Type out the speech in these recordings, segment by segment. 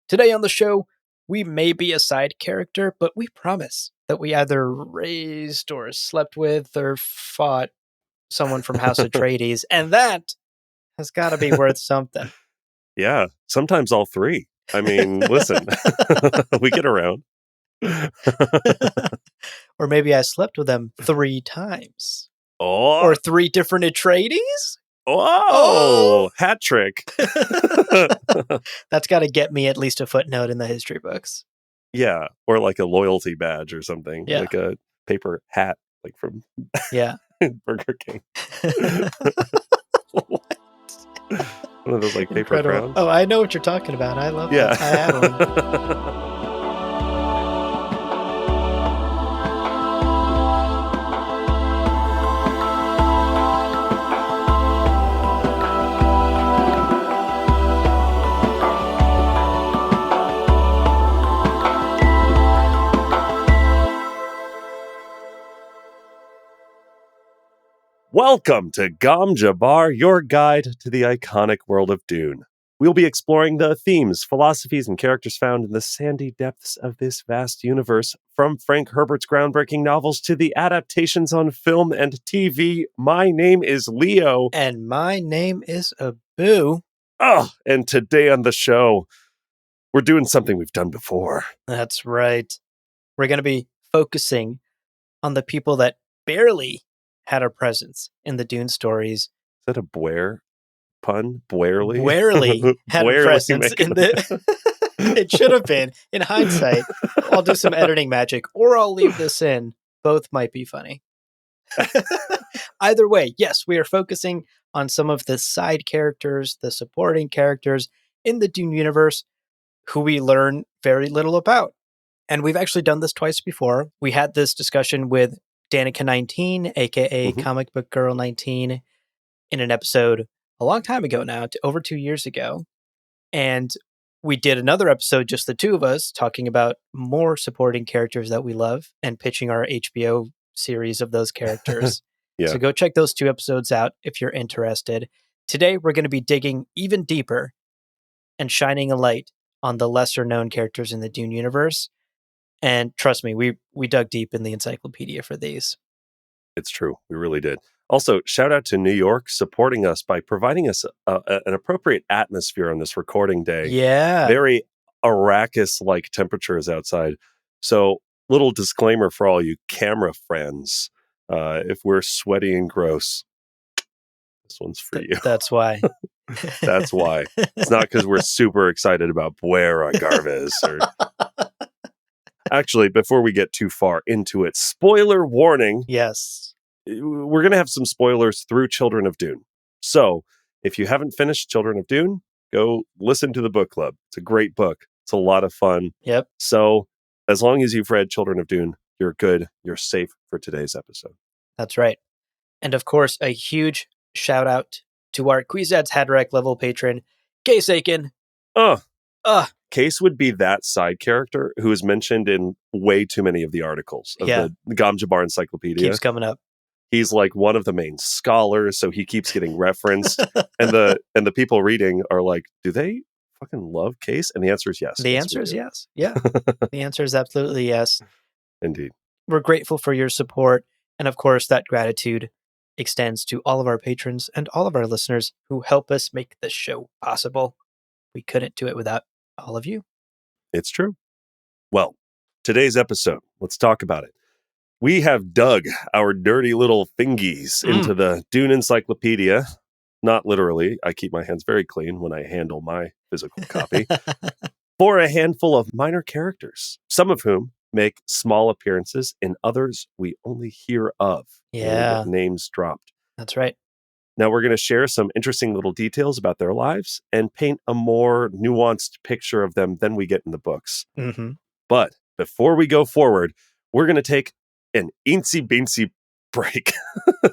Today on the show, we may be a side character, but we promise that we either raised or slept with or fought someone from House Atreides, and that has got to be worth something. Yeah, sometimes all three. I mean, listen, we get around. Or maybe I slept with them 3 times. Oh, Or 3 different Atreides? oh, hat trick. That's got to get me at least a footnote in the history books. Yeah, or like a loyalty badge or something, Yeah. like a paper hat, like from Burger King. What? One of those like paper Incredible. crowns. Oh, I know what you're talking about. I love that. I had one. Welcome to Gom Jabbar, your guide to the iconic world of Dune. We'll be exploring the themes, philosophies, and characters found in the sandy depths of this vast universe, from Frank Herbert's groundbreaking novels to the adaptations on film and TV. My name is Leo. And my name is Abu. Oh, and today on the show, we're doing something we've done before. That's right. We're going to be focusing on the people that barely had a presence in the Dune stories. Is that a Bware pun? Bwarely? Barely had a presence in the... It should have been. In hindsight, I'll do some editing magic, or I'll leave this in. Both might be funny. Either way, yes, we are focusing on some of the side characters, the supporting characters in the Dune universe who we learn very little about. And we've actually done this twice before. We had this discussion with Danica19, aka Comic Book Girl 19, in an episode a long time ago now, over 2 years ago. And we did another episode, just the two of us, talking about more supporting characters that we love and pitching our HBO series of those characters. Yeah. So go check those 2 episodes out if you're interested. Today, we're going to be digging even deeper and shining a light on the lesser known characters in the Dune universe. And trust me, we dug deep in the encyclopedia for these. It's true. We really did. Also, shout out to New York supporting us by providing us an appropriate atmosphere on this recording day. Yeah. Very Arrakis-like temperatures outside. So, little disclaimer for all you camera friends. If we're sweaty and gross, this one's for you. That's why. That's why. It's not because we're super excited about Bwera Garvis. Actually, before we get too far into it, spoiler warning. Yes. We're going to have some spoilers through Children of Dune. So, if you haven't finished Children of Dune, go listen to the book club. It's a great book. It's a lot of fun. Yep. So, as long as you've read Children of Dune, you're good. You're safe for today's episode. That's right. And of course, a huge shout out to our Kwisatz Haderach level patron, Case Aiken. Case would be that side character who is mentioned in way too many of the articles of the Gom Jabbar Encyclopedia. Keeps coming up. He's like one of the main scholars, so he keeps getting referenced. and the people reading are like, do they fucking love Case? And the answer is yes. The answer is yes. Yeah. The answer is absolutely yes. Indeed. We're grateful for your support. And of course, that gratitude extends to all of our patrons and all of our listeners who help us make this show possible. We couldn't do it without all of you. It's true. Well, today's episode, let's talk about it. We have dug our dirty little fingies into the Dune Encyclopedia. Not literally. I keep my hands very clean when I handle my physical copy. For a handful of minor characters, some of whom make small appearances and others we only hear of. Yeah. Names dropped. That's right. Now we're going to share some interesting little details about their lives and paint a more nuanced picture of them than we get in the books. Mm-hmm. But before we go forward, we're going to take an eensy-beensy break.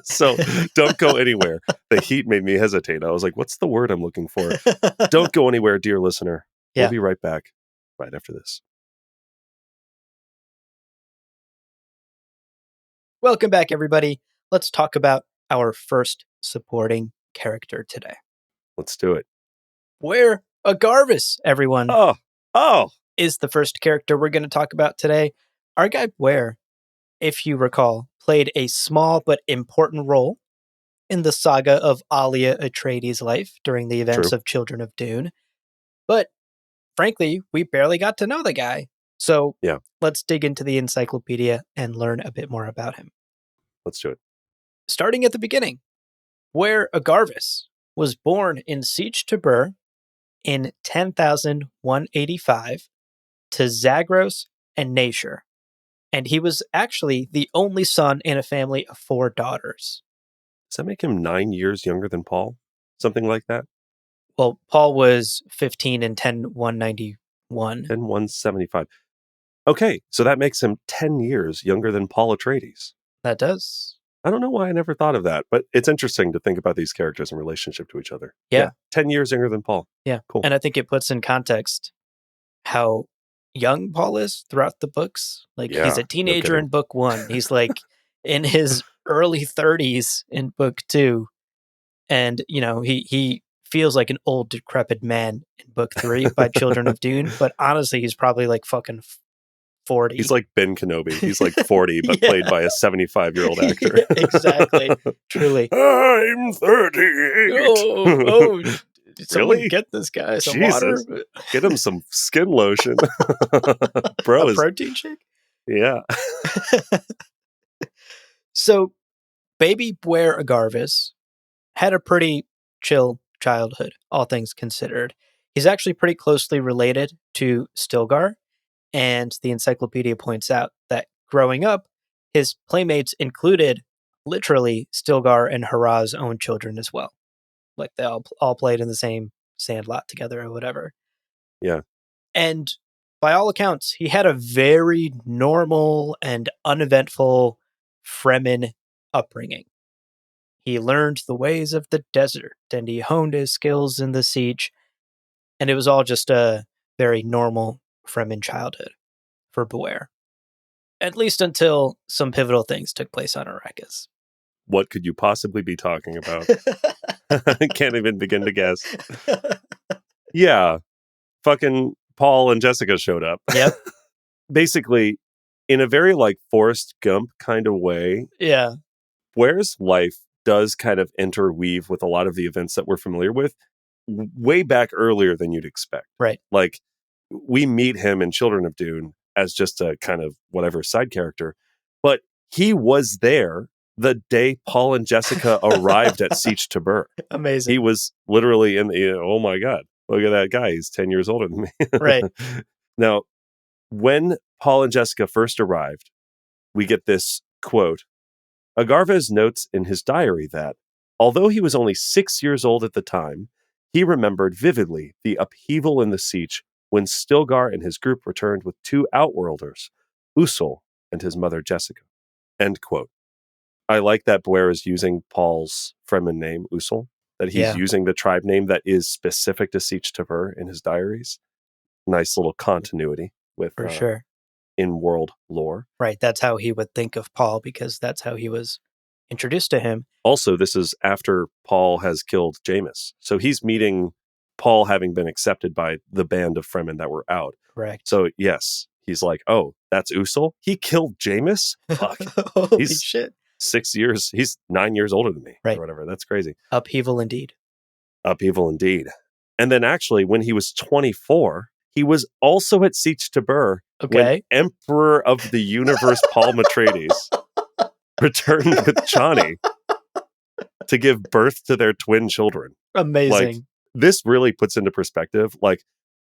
So don't go anywhere. The heat made me hesitate. I was like, what's the word I'm looking for? Don't go anywhere, dear listener. We'll be right back right after this. Welcome back, everybody. Let's talk about our first supporting character today. Let's do it. Bwera Garvis, everyone. Oh, Oh, is the first character we're going to talk about today. Our guy Bware, if you recall, played a small but important role in the saga of Alia Atreides' life during the events true. of Children of Dune. But frankly, we barely got to know the guy. So Yeah. let's dig into the encyclopedia and learn a bit more about him. Let's do it. Starting at the beginning, Bware Agarvis was born in Siege Tabur in 10,185 to Zagros and Nashor, and he was actually the only son in a family of 4 daughters. Does that make him 9 years younger than Paul? Something like that? Well, Paul was 15 in 10,191. 10,175. Okay, so that makes him 10 years younger than Paul Atreides. That does. I don't know why I never thought of that, but it's interesting to think about these characters in relationship to each other. Yeah. 10 years younger than Paul. Yeah. Cool. And I think it puts in context how young Paul is throughout the books. Like, Yeah, he's a no teenager kidding. in book 1. He's like in his early 30s in book 2. And, you know, he feels like an old, decrepit man in book 3 by Children of Dune. But honestly, he's probably like fucking 40. He's like Ben Kenobi. He's like 40, but Yeah. played by a 75-year-old actor. Yeah, exactly. Truly. I'm 38. Oh, did someone Really? get this guy some Jesus. water? Get him some skin lotion. Bro A is, protein shake? yeah. So, baby Bware Agarvis had a pretty chill childhood, all things considered. He's actually pretty closely related to Stilgar, and the encyclopedia points out that growing up, his playmates included literally Stilgar and Hara's own children as well. Like they all played in the same sandlot together or whatever. Yeah. And by all accounts, he had a very normal and uneventful Fremen upbringing. He learned the ways of the desert and he honed his skills in the siege. And it was all just a very normal Fremen childhood for Bware. At least until some pivotal things took place on Arrakis. What could you possibly be talking about? I can't even begin to guess. Yeah. Fucking Paul and Jessica showed up. Yep. Basically, in a very like Forrest Gump kind of way, Yeah. Bware's life does kind of interweave with a lot of the events that we're familiar with way back earlier than you'd expect. Right. Like, we meet him in Children of Dune as just a kind of whatever side character, but he was there the day Paul and Jessica arrived at Siege Tabur. Amazing. He was literally in the, oh my God, look at that guy. He's 10 years older than me. Right. Now, when Paul and Jessica first arrived, we get this quote. Agarves notes in his diary that, although he was only 6 years old at the time, he remembered vividly the upheaval in the siege when Stilgar and his group returned with 2 outworlders, Usul and his mother Jessica. End quote. I like that Bware is using Paul's Fremen name, Usul, that he's using the tribe name that is specific to Siege Tabur in his diaries. Nice little continuity with For sure. in-world lore. Right. That's how he would think of Paul because that's how he was introduced to him. Also, this is after Paul has killed Jameis. So he's meeting Paul having been accepted by the band of Fremen that were out. Correct. So, yes, he's like, oh, that's Usul? He killed Jameis? Fuck. Holy shit. 6 years. He's 9 years older than me. Right. Or whatever. That's crazy. Upheaval indeed. Upheaval indeed. And then actually, when he was 24, he was also at Siege Tabur when Emperor of the Universe Paul Atreides returned with Chani to give birth to their twin children. Amazing. Like, this really puts into perspective, like,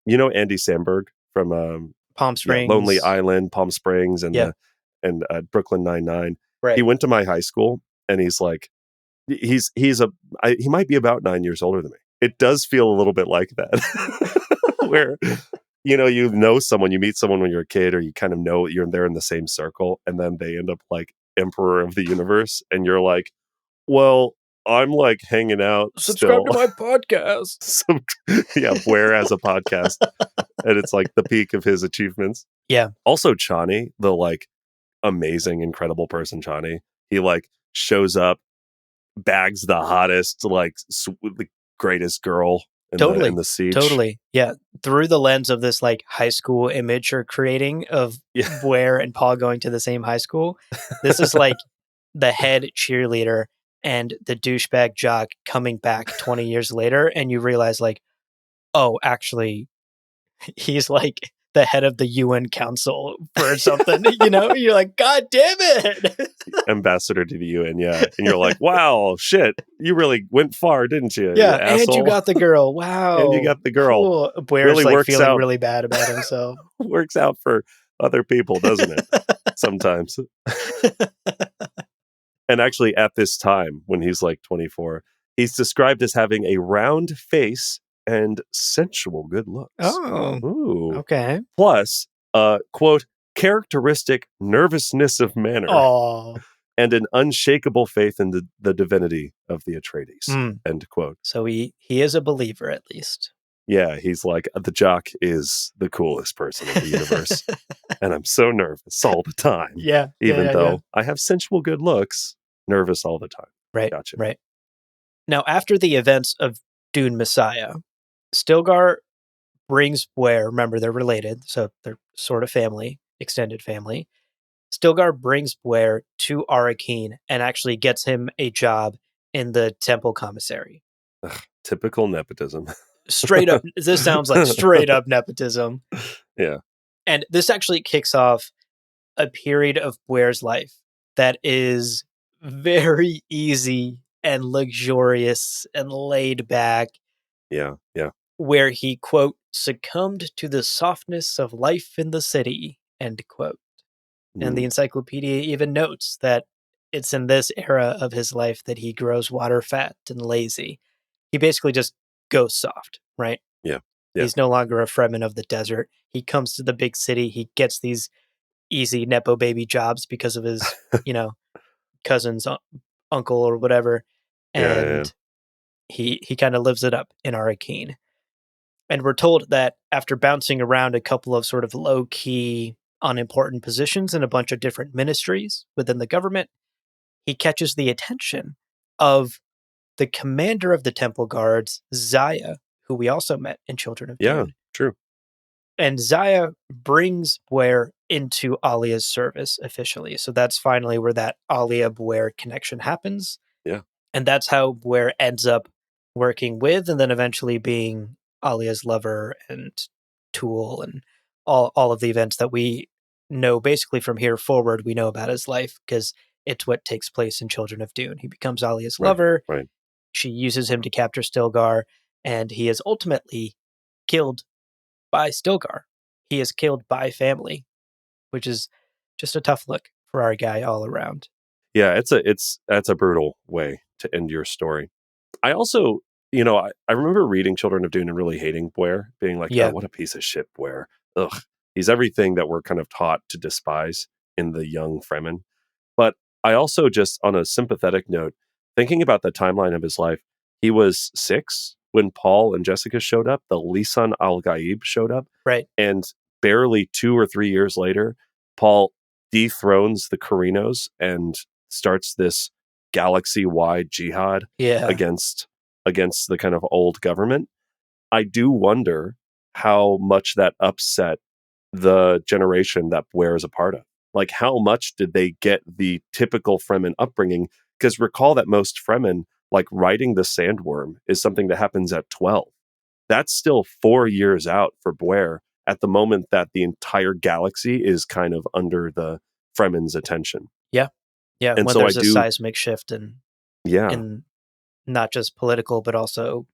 you know, Andy Samberg from Palm Springs, Lonely Island, Palm Springs, and Brooklyn Nine-Nine. Right. He went to my high school, and he's like, he might be about 9 years older than me. It does feel a little bit like that, where you know someone, you meet someone when you're a kid, or you kind of know you're there in the same circle, and then they end up like Emperor of the Universe, and you're like, well, I'm like hanging out. Subscribe still. to my podcast. Yeah, Bware has a podcast, and it's like the peak of his achievements. Yeah. Also, Chani, the like amazing, incredible person, Chani, he like shows up, bags the hottest, like the greatest girl in Totally. the siege. Totally. Yeah. Through the lens of this like high school image you're creating of Yeah. Blair and Paul going to the same high school, this is like the head cheerleader and the douchebag jock coming back 20 years later, and you realize like, oh, actually, he's like the head of the UN Council for something. You're like, God damn it! Ambassador to the UN, yeah. And you're like, wow, shit, you really went far, didn't you? Yeah, you and you asshole? got the girl. Wow, And you got the girl. Cool. Blair's Really like works feeling out. really bad about himself. Works out for other people, doesn't it? Sometimes. And actually, at this time, when he's like 24, he's described as having a round face and sensual good looks. Oh, Ooh. okay. Plus, quote, characteristic nervousness of manner Oh, and an unshakable faith in the divinity of the Atreides, end quote. So he is a believer, at least. Yeah, he's like, the jock is the coolest person in the universe. And I'm so nervous all the time. Yeah. Even though I have sensual good looks, nervous all the time. Right. Gotcha. Right. Now, after the events of Dune Messiah, Stilgar brings Blair, remember they're related, so they're sort of family, extended family. Stilgar brings Blair to Arrakeen and actually gets him a job in the temple commissary. Ugh, typical nepotism. Straight up, this sounds like straight up nepotism. Yeah. And this actually kicks off a period of Blair's life that is very easy and luxurious and laid back. Yeah. Yeah. Where he, quote, succumbed to the softness of life in the city, end quote. And the encyclopedia even notes that it's in this era of his life that he grows water fat and lazy. He basically just goes soft, right? Yeah. He's no longer a Fremen of the desert. He comes to the big city. He gets these easy Nepo baby jobs because of his, cousin's uncle or whatever. And he kind of lives it up in Arrakeen. And we're told that after bouncing around a couple of sort of low-key, unimportant positions in a bunch of different ministries within the government, he catches the attention of the commander of the Temple Guards, Zaya, who we also met in Children of Dune. Yeah, true. And Zaya brings Blair into Alia's service officially. So that's finally where that Alia-Blair connection happens. Yeah. And that's how Blair ends up working with and then eventually being Alia's lover and tool and all of the events that we know basically from here forward we know about his life because it's what takes place in Children of Dune. He becomes Alia's lover. Right. She uses him to capture Stilgar, and he is ultimately killed by Stilgar. He is killed by family, which is just a tough look for our guy all around. Yeah, that's a brutal way to end your story. I also, I remember reading Children of Dune and really hating Blair, being like, oh, what a piece of shit, Blair. Ugh. He's everything that we're kind of taught to despise in the young Fremen. But I also just, on a sympathetic note, thinking about the timeline of his life, he was 6 when Paul and Jessica showed up. The Lisan al-Gaib showed up. Right. And barely 2 or 3 years later, Paul dethrones the Corrinos and starts this galaxy-wide jihad against the kind of old government. I do wonder how much that upset the generation that Blair is a part of. Like, how much did they get the typical Fremen upbringing? Because recall that most Fremen, like riding the sandworm, is something that happens at 12. That's still 4 years out for Blair at the moment that the entire galaxy is kind of under the Fremen's attention. Yeah. Yeah. And when so there's a seismic shift in not just political, but also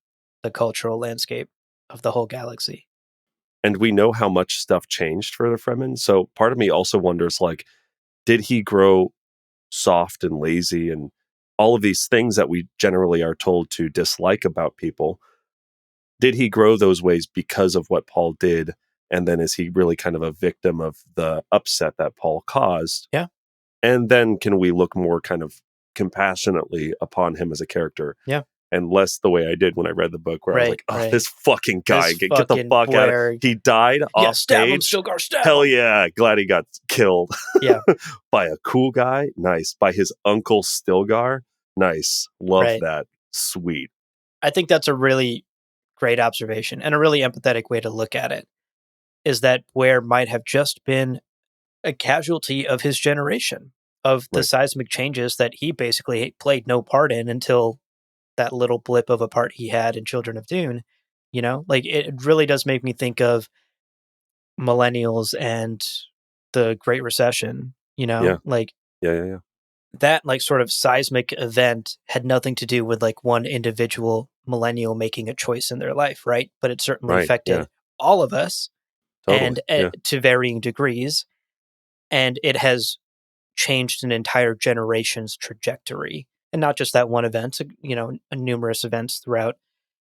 the cultural landscape of the whole galaxy. And we know how much stuff changed for the Fremen. So part of me also wonders, like, did he grow soft and lazy and all of these things that we generally are told to dislike about people? Did he grow those ways because of what Paul did? And then is he really kind of a victim of the upset that Paul caused? Yeah. And then can we look more kind of compassionately upon him as a character? Yeah. And less the way I did when I read the book, where I was like, oh, this fucking guy, get the fuck out of here. He died off stab stage. him, Stilgar, stab Hell him. yeah. Glad he got killed. Yeah. By a cool guy. Nice. By his uncle Stilgar. Nice. Love that. Sweet. I think that's a really great observation and a really empathetic way to look at it. Is that Boyer might have just been a casualty of his generation, of the Right. seismic changes that he basically played no part in until that little blip of a part he had in Children of Dune. Like it really does make me think of millennials and the Great Recession, Yeah. like Yeah. that like sort of seismic event had nothing to do with like one individual millennial making a choice in their life, right? But it certainly Right. Yeah. affected all of us Totally. and Yeah. to varying degrees. And it has changed an entire generation's trajectory. And not just that one event, numerous events throughout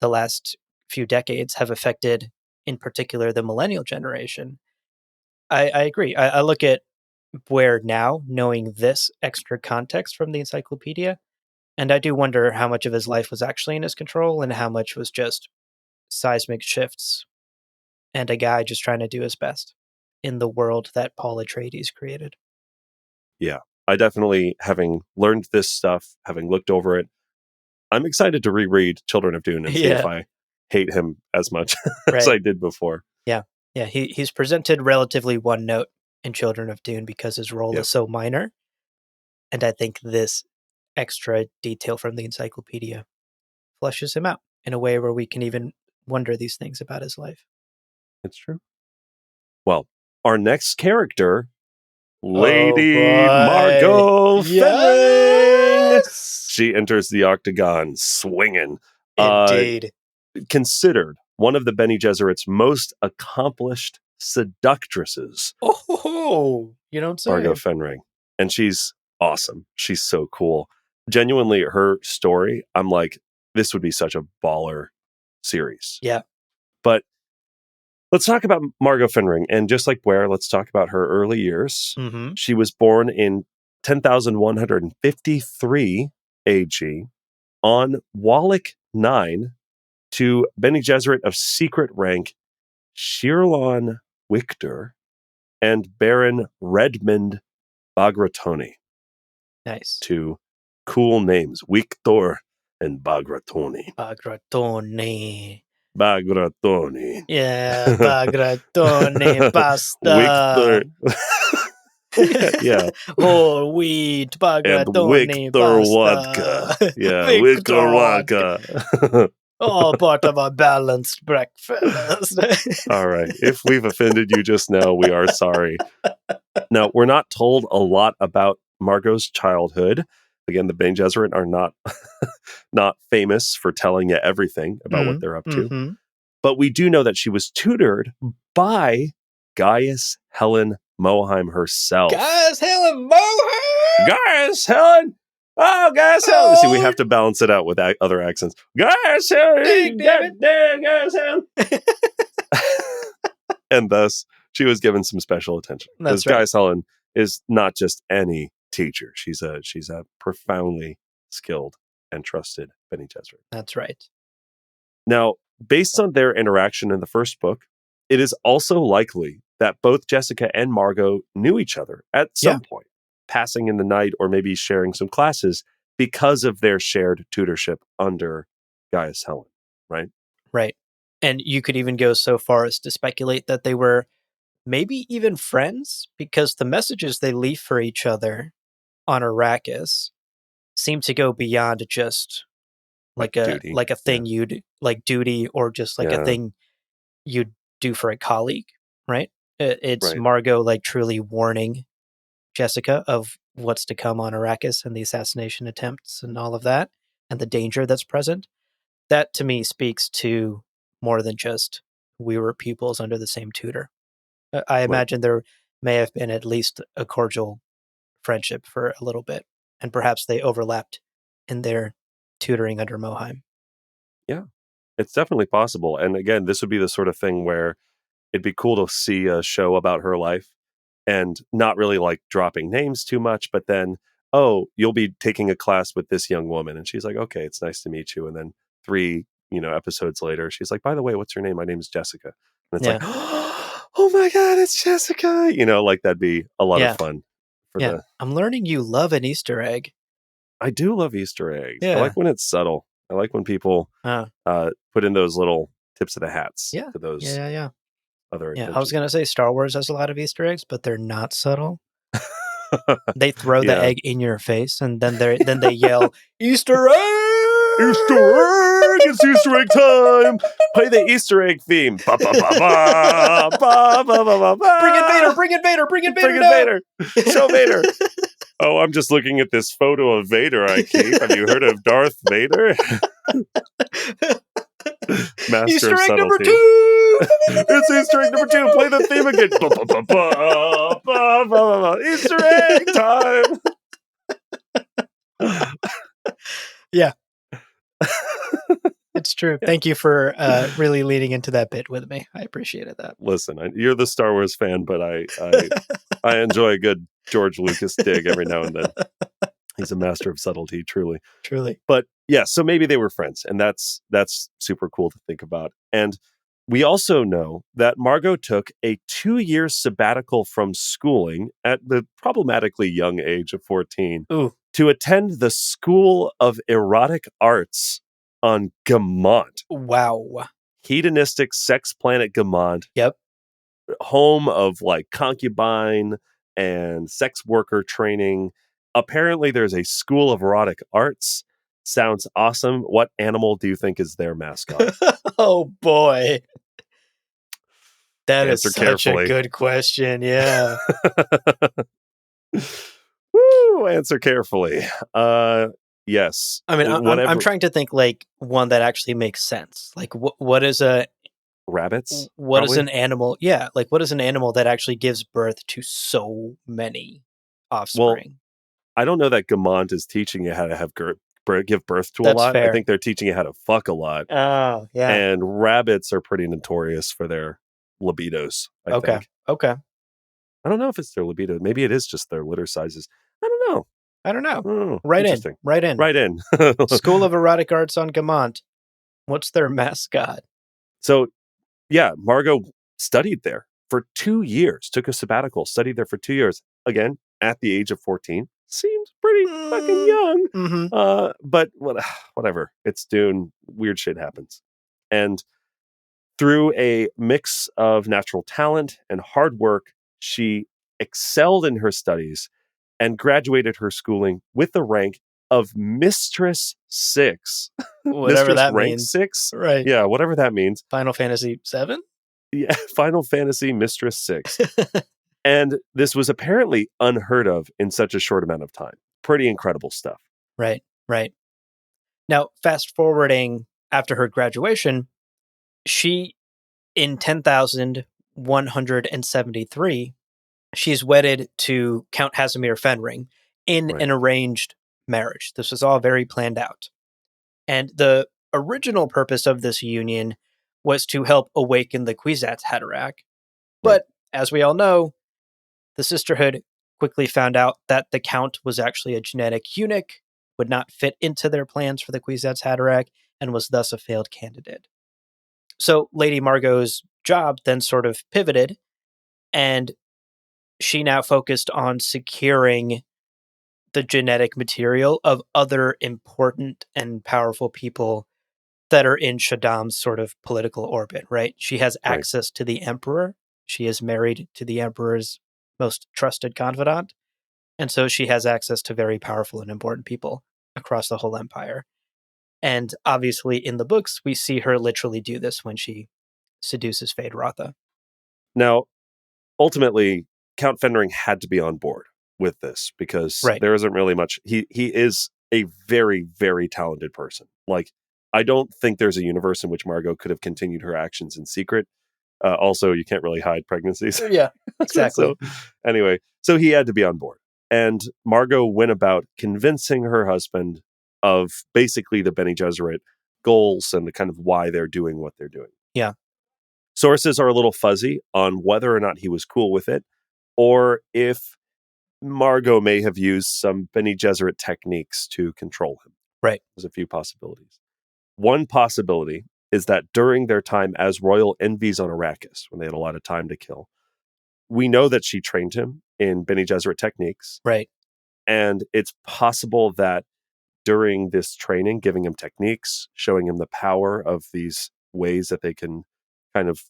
the last few decades have affected, in particular, the millennial generation. I agree. I look at where now, knowing this extra context from the encyclopedia, and I do wonder how much of his life was actually in his control and how much was just seismic shifts and a guy just trying to do his best in the world that Paul Atreides created. Yeah. I definitely, having learned this stuff, having looked over it, I'm excited to reread Children of Dune and see if Yeah, I hate him as much as right. I did before. Yeah. Yeah, he's presented relatively one note in Children of Dune because his role Yeah. is so minor, and I think this extra detail from the encyclopedia flushes him out in a way where we can even wonder these things about his life. It's true. Well, our next character, Oh Lady boy. Margot Fenring. Yes! She enters the Octagon swinging. Indeed. Considered one of the Bene Gesserit's most accomplished seductresses, Oh, you don't Margot say. Fenring. And she's awesome. She's so cool. Genuinely, her story, I'm like, this would be such a baller series. Yeah. But let's talk about Margot Fenring. And just like Blair, let's talk about her early years. Mm-hmm. She was born in 10,153 AG on Wallach 9 to Bene Gesserit of secret rank Shirlon Wictor and Baron Redmond Bagratoni. Nice. Two cool names, Wictor and Bagratoni. Bagratoni. Bagratoni. Yeah, Bagratoni pasta. Wictor. Yeah. Whole wheat And Bagratoni Wictor pasta. vodka. Yeah, Victor Wictor vodka. vodka. All part of a balanced breakfast. All right. If we've offended you just now, we are sorry. Now, we're not told a lot about Margot's childhood. Again, the Bene Gesserit are not famous for telling you everything about what they're up to. Mm-hmm. But we do know that she was tutored by Gaius Helen Mohiam herself. Guys, Helen Mohiam! Gaius Helen! Oh, Gaius Helen! See, we have to balance it out with other accents. Gaius Helen! Gaius Helen! And thus, she was given some special attention. Because That's right. Gaius Helen is not just any teacher. She's a profoundly skilled and trusted Bene Gesserit. That's right. Now, based on their interaction in the first book, it is also likely that both Jessica and Margot knew each other at some point, passing in the night or maybe sharing some classes because of their shared tutorship under Gaius Helen, right? Right. And you could even go so far as to speculate that they were maybe even friends, because the messages they leave for each other on Arrakis seem to go beyond just like duty. a thing you'd like duty, or just like a thing you'd do for a colleague, right? It's Right. Margot like truly warning Jessica of what's to come on Arrakis and the assassination attempts and all of that, and the danger that's present. That to me speaks to more than just we were pupils under the same tutor. I imagine there may have been at least a cordial friendship for a little bit, and perhaps they overlapped in their tutoring under Mohiam. Yeah, it's definitely possible. And again, this would be the sort of thing where it'd be cool to see a show about her life and not really like dropping names too much, but then, oh, you'll be taking a class with this young woman. And she's like, okay, it's nice to meet you. And then 3, episodes later, she's like, by the way, what's your name? My name is Jessica. And it's like, oh my God, it's Jessica. Like that'd be a lot of fun. I'm learning you love an Easter egg. I do love Easter eggs. I Yeah. like when it's subtle. I like when people put in those little tips of the hats Yeah. to those Yeah. other Yeah, I was attention. going to say Star Wars has a lot of Easter eggs, but they're not subtle. They throw the Yeah. egg in your face, and then they yell, "Easter egg! Easter egg! It's Easter egg time! Play the Easter egg theme. Ba, ba, ba, ba, ba, ba, ba, ba. Bring in Vader! Bring in Vader! Bring in Vader! Bring in now!" Vader! Show Vader! Oh, I'm just looking at this photo of Vader I keep. Have you heard of Darth Vader? Master Easter of egg number subtlety. 2! It's Easter egg number 2. Play the theme again. Ba, ba, ba, ba, ba, ba, ba. Easter egg time. Yeah. It's true. Thank you for really leading into that bit with me. I appreciated that. Listen, you're the Star Wars fan, but I enjoy a good George Lucas dig every now and then. He's a master of subtlety, truly. Truly. But yeah, so maybe they were friends, and that's super cool to think about. And we also know that Margot took a 2-year sabbatical from schooling at the problematically young age of 14 to attend the School of Erotic Arts on Gamont. Wow. Hedonistic sex planet Gamont. Yep. Home of like concubine and sex worker training. Apparently there's a school of erotic arts. Sounds awesome. What animal do you think is their mascot? Oh boy. That Answer is such carefully. a good question. Yeah. Woo! Answer carefully. Yes. I mean, I'm trying to think like one that actually makes sense. Like what is a rabbits? What is an animal? Yeah, like what is an animal that actually gives birth to so many offspring? Well, I don't know that Gamont is teaching you how to have give birth to a That's lot. fair. I think they're teaching you how to fuck a lot. Oh, yeah. And rabbits are pretty notorious for their libidos, I think. Okay. I don't know if it's their libido. Maybe it is just their litter sizes. I don't know. Right in. School of Erotic Arts on Gamont. What's their mascot? So, yeah, Margot studied there for 2 years, took a sabbatical, studied there for 2 years. Again, at the age of 14. Seems pretty fucking young. Mm-hmm. But whatever. It's Dune. Weird shit happens. And through a mix of natural talent and hard work, she excelled in her studies and graduated her schooling with the rank of Mistress 6. Whatever that rank means. 6? Right. Yeah, whatever that means. Final Fantasy 7? Yeah, Final Fantasy Mistress 6. And this was apparently unheard of in such a short amount of time. Pretty incredible stuff. Right. Now, fast forwarding after her graduation, she, in 10,173, she's wedded to Count Casimir Fenring in an arranged marriage. This was all very planned out. And the original purpose of this union was to help awaken the Kwisatz Haderach. But as we all know, the Sisterhood quickly found out that the Count was actually a genetic eunuch, would not fit into their plans for the Kwisatz Haderach, and was thus a failed candidate. So Lady Margot's job then sort of pivoted, and she now focused on securing the genetic material of other important and powerful people that are in Shaddam's sort of political orbit, right? She has access to the Emperor. She is married to the Emperor's most trusted confidant. And so she has access to very powerful and important people across the whole empire. And obviously in the books, we see her literally do this when she seduces Feyd-Rautha. Now, ultimately, Count Fenring had to be on board with this because there isn't really much. He is a very, very talented person. Like, I don't think there's a universe in which Margot could have continued her actions in secret. Also, you can't really hide pregnancies. Yeah, exactly. So, anyway, so he had to be on board. And Margot went about convincing her husband of basically the Bene Gesserit goals and the kind of why they're doing what they're doing. Yeah. Sources are a little fuzzy on whether or not he was cool with it, or if Margot may have used some Bene Gesserit techniques to control him. Right. There's a few possibilities. One possibility is that during their time as royal envies on Arrakis, when they had a lot of time to kill, we know that she trained him in Bene Gesserit techniques. Right. And it's possible that during this training, giving him techniques, showing him the power of these ways that they can kind of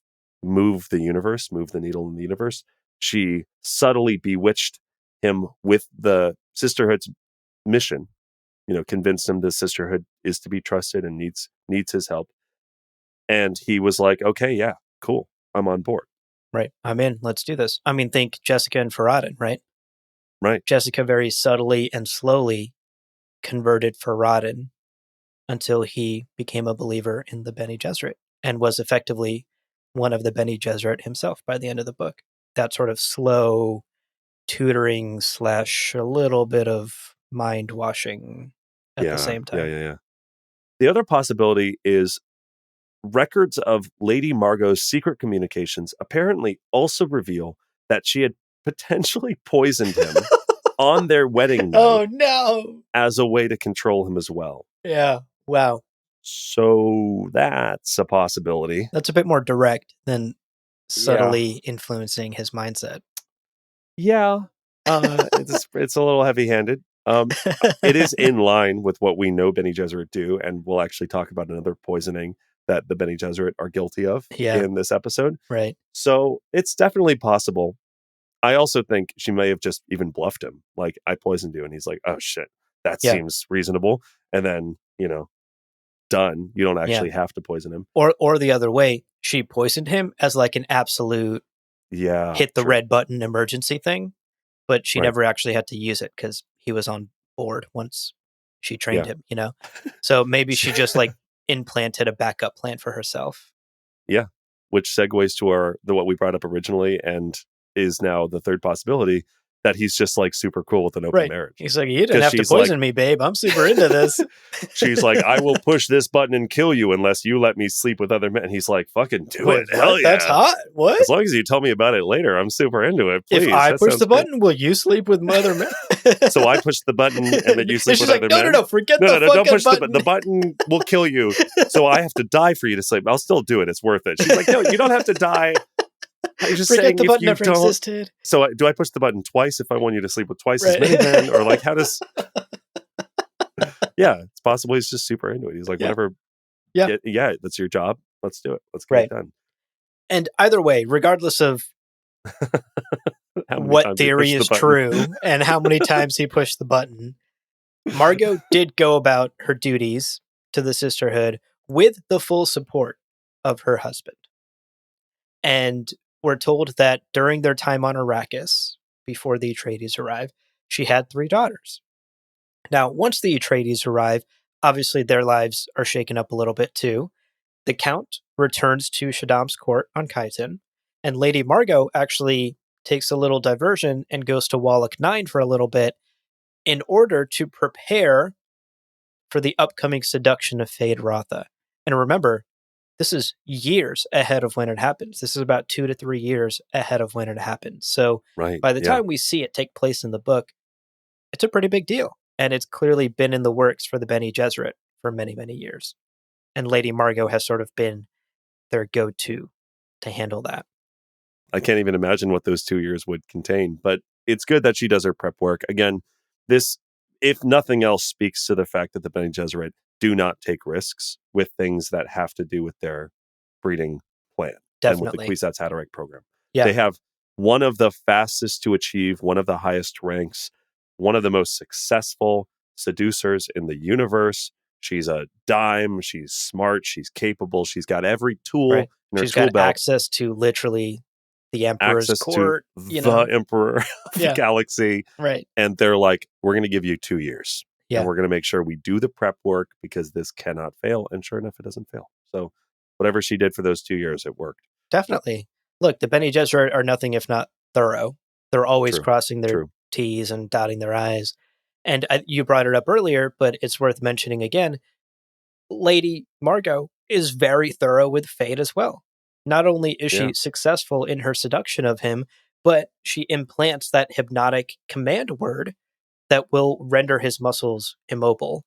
move the universe, move the needle in the universe. She subtly bewitched him with the sisterhood's mission, convinced him the sisterhood is to be trusted and needs his help. And he was like, okay, yeah, cool, I'm on board. Right. I'm in. Let's do this. I mean, think Jessica and Farad'n, right? Right. Jessica very subtly and slowly converted Farad'n until he became a believer in the Bene Gesserit and was effectively one of the Bene Gesserit himself by the end of the book. That sort of slow tutoring / a little bit of mind washing at the same time. Yeah. The other possibility is records of Lady Margot's secret communications apparently also reveal that she had potentially poisoned him on their wedding night. Oh, no. As a way to control him as well. Yeah. Wow. So that's a possibility. That's a bit more direct than subtly influencing his mindset. Yeah. It's a little heavy-handed. It is in line with what we know Bene Gesserit do, and we'll actually talk about another poisoning that the Bene Gesserit are guilty of in this episode. Right. So it's definitely possible. I also think she may have just even bluffed him. Like, I poisoned you. And he's like, oh, shit, that seems reasonable. And then, done. You don't actually have to poison him. Or the other way, she poisoned him as like an absolute hit the red button emergency thing. But she never actually had to use it because he was on board once she trained him, So maybe she just like implanted a backup plan for herself. Yeah. Which segues to what we brought up originally and is now the third possibility, that he's just like super cool with an open marriage. He's like, you didn't have to poison me, babe. I'm super into this. She's like, I will push this button and kill you unless you let me sleep with other men. And he's like, fucking do it. Hell yeah. That's hot. What? As long as you tell me about it later, I'm super into it. Please. If I push the button, will you sleep with other men? So I push the button and then you sleep with other men? No, forget the fucking don't push button. The button will kill you. So I have to die for you to sleep. I'll still do it. It's worth it. She's like, no, you don't have to die. I was just saying, the if button you never don't. Existed. So do I push the button twice if I want you to sleep with twice as many men? Or like, how does... Yeah, it's possible he's just super into it. He's like, whatever. Yeah, that's your job. Let's do it. Let's get it done. And either way, regardless of what theory is true and how many times he pushed the button, Margot did go about her duties to the sisterhood with the full support of her husband. And we're told that during their time on Arrakis, before the Atreides arrive, she had 3 daughters. Now, once the Atreides arrive, obviously their lives are shaken up a little bit too. The Count returns to Shaddam's court on Khitan, and Lady Margot actually takes a little diversion and goes to Wallach 9 for a little bit in order to prepare for the upcoming seduction of Feyd-Rautha. And remember, this is years ahead of when it happens. This is about 2 to 3 years ahead of when it happens. So by the time we see it take place in the book, it's a pretty big deal. And it's clearly been in the works for the Bene Gesserit for many, many years. And Lady Margot has sort of been their go-to to handle that. I can't even imagine what those 2 years would contain, but it's good that she does her prep work. Again, this, if nothing else, speaks to the fact that the Bene Gesserit do not take risks with things that have to do with their breeding plan. Definitely. And with the Kwisatz Haderach program. Yeah. They have one of the fastest to achieve, one of the highest ranks, one of the most successful seducers in the universe. She's a dime. She's smart. She's capable. She's got every tool in her She's tool got belt. access to literally the Emperor's court. The Emperor of the galaxy. Right. And they're like, we're going to give you 2 years. Yeah. And we're going to make sure we do the prep work because this cannot fail. And sure enough, it doesn't fail. So whatever she did for those 2 years, it worked. Definitely. Look, the Bene Gesserit are nothing if not thorough. They're always crossing their T's and dotting their I's. And you brought it up earlier, but it's worth mentioning again. Lady Margot is very thorough with Feyd as well. Not only is she successful in her seduction of him, but she implants that hypnotic command word that will render his muscles immobile.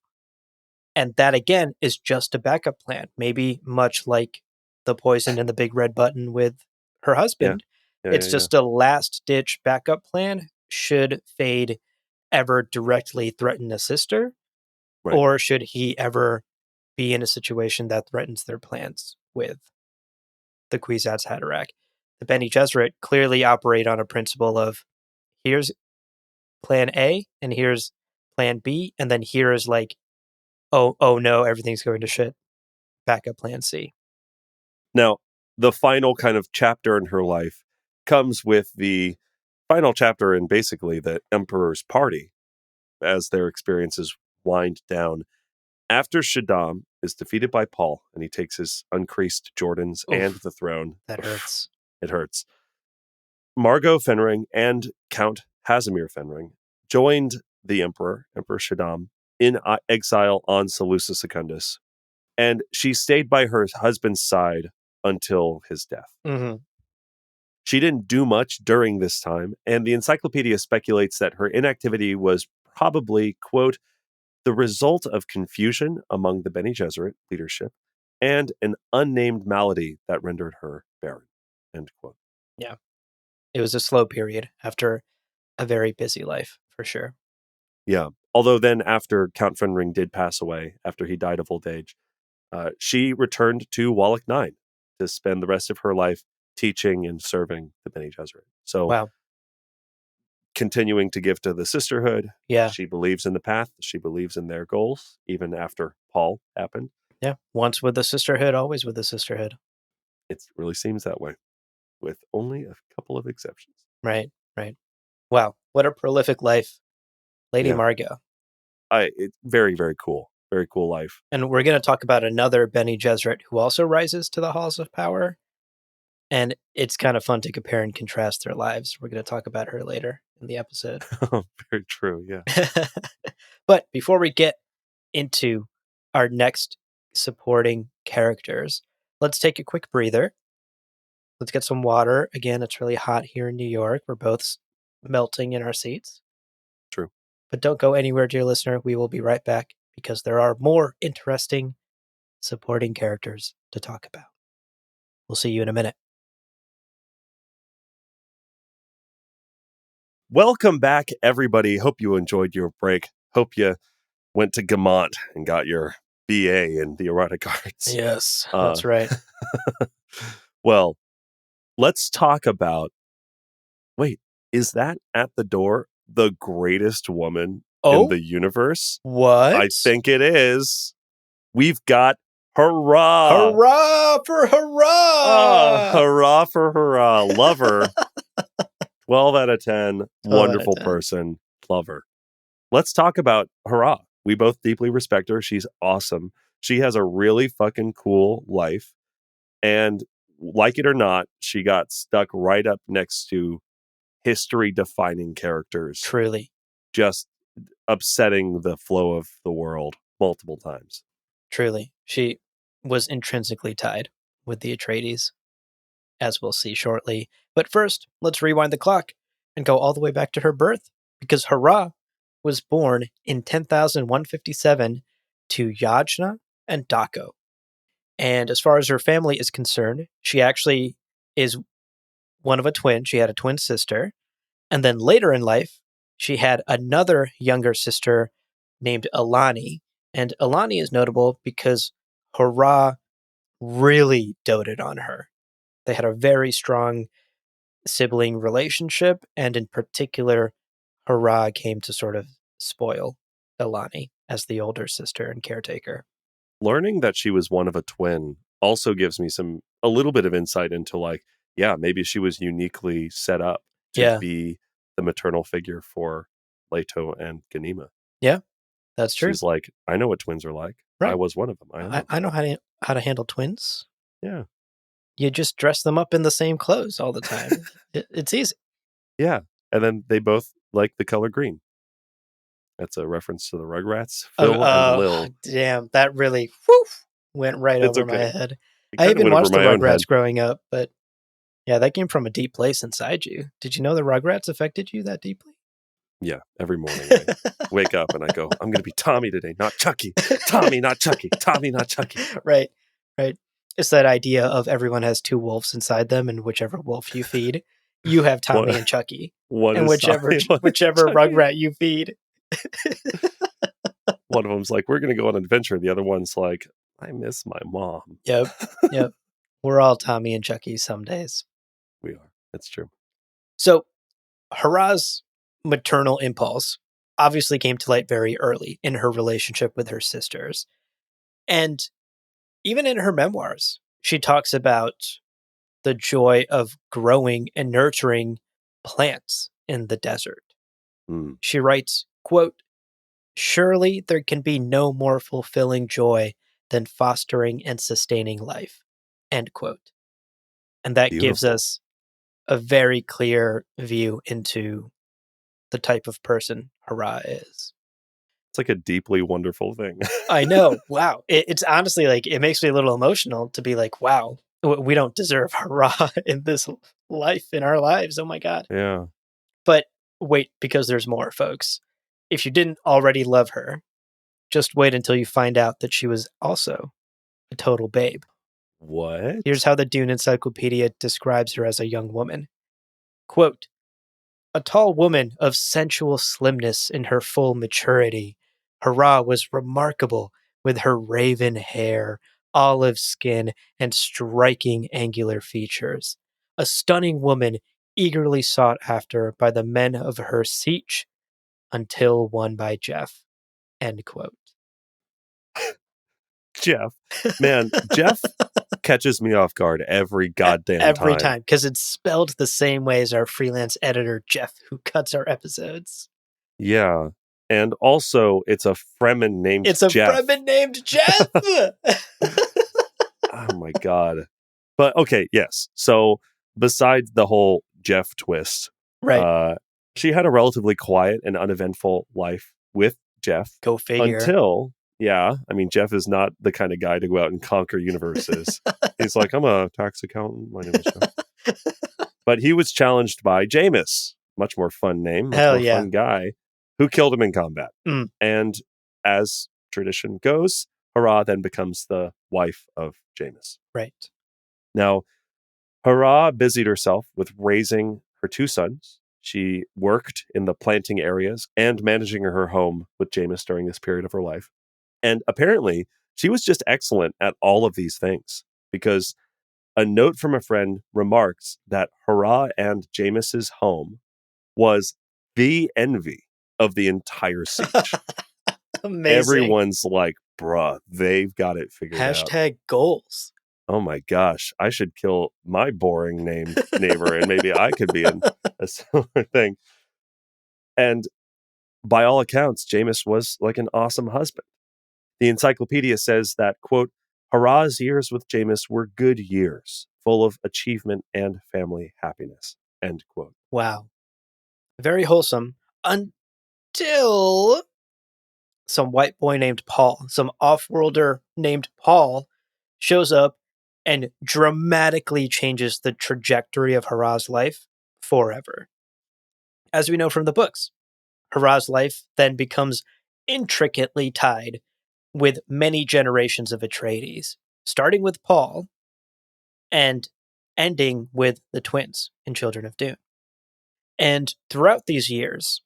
And that, again, is just a backup plan. Maybe much like the poison and the big red button with her husband. It's just a last-ditch backup plan should Feyd ever directly threaten a sister. Right. or should he ever be in a situation that threatens their plans with the Kwisatz Haderach. The Bene Gesserit clearly operate on a principle of here's plan A and here's plan B, and then here is like, oh no, everything's going to shit. Backup plan C. Now, the final kind of chapter in her life comes with the final chapter in basically the Emperor's party as their experiences wind down. After Shaddam is defeated by Paul and he takes his uncreased Jordans and the throne. That hurts. It hurts. Margot Fenring and Count Casimir Fenring joined the Emperor Shaddam, in exile on Seleucus Secundus, and she stayed by her husband's side until his death. Mm-hmm. She didn't do much during this time, and the encyclopedia speculates that her inactivity was probably, quote, the result of confusion among the Bene Gesserit leadership and an unnamed malady that rendered her barren, end quote. Yeah. It was a slow period after a very busy life, for sure. Yeah. Although then after Count Fenring did pass away, after he died of old age, she returned to Wallach 9 to spend the rest of her life teaching and serving the Bene Gesserit. So wow. Continuing to give to the sisterhood. Yeah. She believes in the path. She believes in their goals, even after Paul happened. Yeah. Once with the sisterhood, always with the sisterhood. It really seems that way, with only a couple of exceptions. Right. Wow. What a prolific life. Lady Margot. It's very, very cool. Very cool life. And we're going to talk about another Bene Gesserit who also rises to the halls of power. And it's kind of fun to compare and contrast their lives. We're going to talk about her later in the episode. Very true, yeah. But before we get into our next supporting characters, let's take a quick breather. Let's get some water. Again, it's really hot here in New York. We're both melting in our seats. True. But don't go anywhere, dear listener. We will be right back because there are more interesting supporting characters to talk about. We'll see you in a minute. Welcome back, everybody. Hope you enjoyed your break. Hope you went to Gaumont and got your BA in the erotic arts. Yes, that's right. Well, let's talk about... Wait, is that at the door the greatest woman in the universe? What? I think it is. We've got Hurrah! Hurrah for Hurrah! Oh, hurrah for Hurrah. Love her. 12 out of 10. Wonderful person. Love her. Let's talk about Hurrah. We both deeply respect her. She's awesome. She has a really fucking cool life. And like it or not, she got stuck right up next to history-defining characters. Truly. Just upsetting the flow of the world multiple times. Truly. She was intrinsically tied with the Atreides, as we'll see shortly. But first, let's rewind the clock and go all the way back to her birth, because Hurrah was born in 10,157 to Yajna and Daco. And as far as her family is concerned, she actually is one of a twin. She had a twin sister. And then later in life, she had another younger sister named Alani. And Alani is notable because Hurrah really doted on her. They had a very strong sibling relationship, and in particular, Hurrah came to sort of spoil Alani as the older sister and caretaker. Learning that she was one of a twin also gives me a little bit of insight into maybe she was uniquely set up to be the maternal figure for Leto and Ghanima. Yeah, that's true. She's like, I know what twins are like. Right. I was one of them. I know how to handle twins. Yeah. You just dress them up in the same clothes all the time. It's easy. Yeah. And then they both like the color green. That's a reference to the Rugrats. Phil and Lil. Damn, that really went right over my head. I even watched the Rugrats growing up, but yeah, that came from a deep place inside you. Did you know the Rugrats affected you that deeply? Yeah, every morning I wake up and I go, I'm going to be Tommy today, not Chucky. Tommy, not Chucky. Tommy, not Chucky. Right. It's that idea of everyone has two wolves inside them, and whichever wolf you feed, you have Tommy and Chucky. And whichever Rugrat you feed. One of them's like, we're going to go on an adventure. The other one's like, I miss my mom. Yep. Yep. We're all Tommy and Chucky some days. We are. That's true. So Hera's maternal impulse obviously came to light very early in her relationship with her sisters. And even in her memoirs, she talks about the joy of growing and nurturing plants in the desert. Mm. She writes, quote, "Surely there can be no more fulfilling joy than fostering and sustaining life." End quote. And that gives Beautiful. us a very clear view into the type of person Hera is. It's like a deeply wonderful thing. I know. Wow. It's honestly like, it makes me a little emotional to be like, wow, we don't deserve Hera in this life, in our lives. Oh my God. Yeah. But wait, because there's more, folks. If you didn't already love her, just wait until you find out that she was also a total babe. What? Here's how the Dune Encyclopedia describes her as a young woman. Quote, "A tall woman of sensual slimness in her full maturity, Hera was remarkable with her raven hair, olive skin, and striking angular features. A stunning woman eagerly sought after by the men of her siege until won by Jeff." End quote. Jeff. Man, Jeff catches me off guard every goddamn Every time. time, because it's spelled the same way as our freelance editor, Jeff, who cuts our episodes. Yeah. And also, it's a Fremen named It's a Jeff. Fremen named Jeff! Oh my God. But okay, yes. So besides the whole Jeff twist, Right. she had a relatively quiet and uneventful life with Jeff Go figure. until, yeah, I mean, Jeff is not the kind of guy to go out and conquer universes. He's like, I'm a tax accountant. My name is Jeff. But he was challenged by Jameis, much more fun name, much Hell more yeah. fun guy, who killed him in combat. Mm. And as tradition goes, Hera then becomes the wife of Jameis. Right. Now, Hera busied herself with raising her two sons. She worked in the planting areas and managing her home with Jameis during this period of her life. And apparently, she was just excellent at all of these things because a note from a friend remarks that Hera and Jameis's home was the envy of the entire siege. Amazing. Everyone's like, bruh, they've got it figured out. Hashtag goals. Oh my gosh, I should kill my boring named neighbor and maybe I could be in a similar thing. And by all accounts, Jameis was like an awesome husband. The encyclopedia says that, quote, Hera's years with Jameis were good years, full of achievement and family happiness, end quote. Wow. Very wholesome until some white boy named Paul, some off-worlder named Paul, shows up and dramatically changes the trajectory of Hera's life forever. As we know from the books, Hera's life then becomes intricately tied with many generations of Atreides, starting with Paul and ending with the twins in Children of Dune. And throughout these years,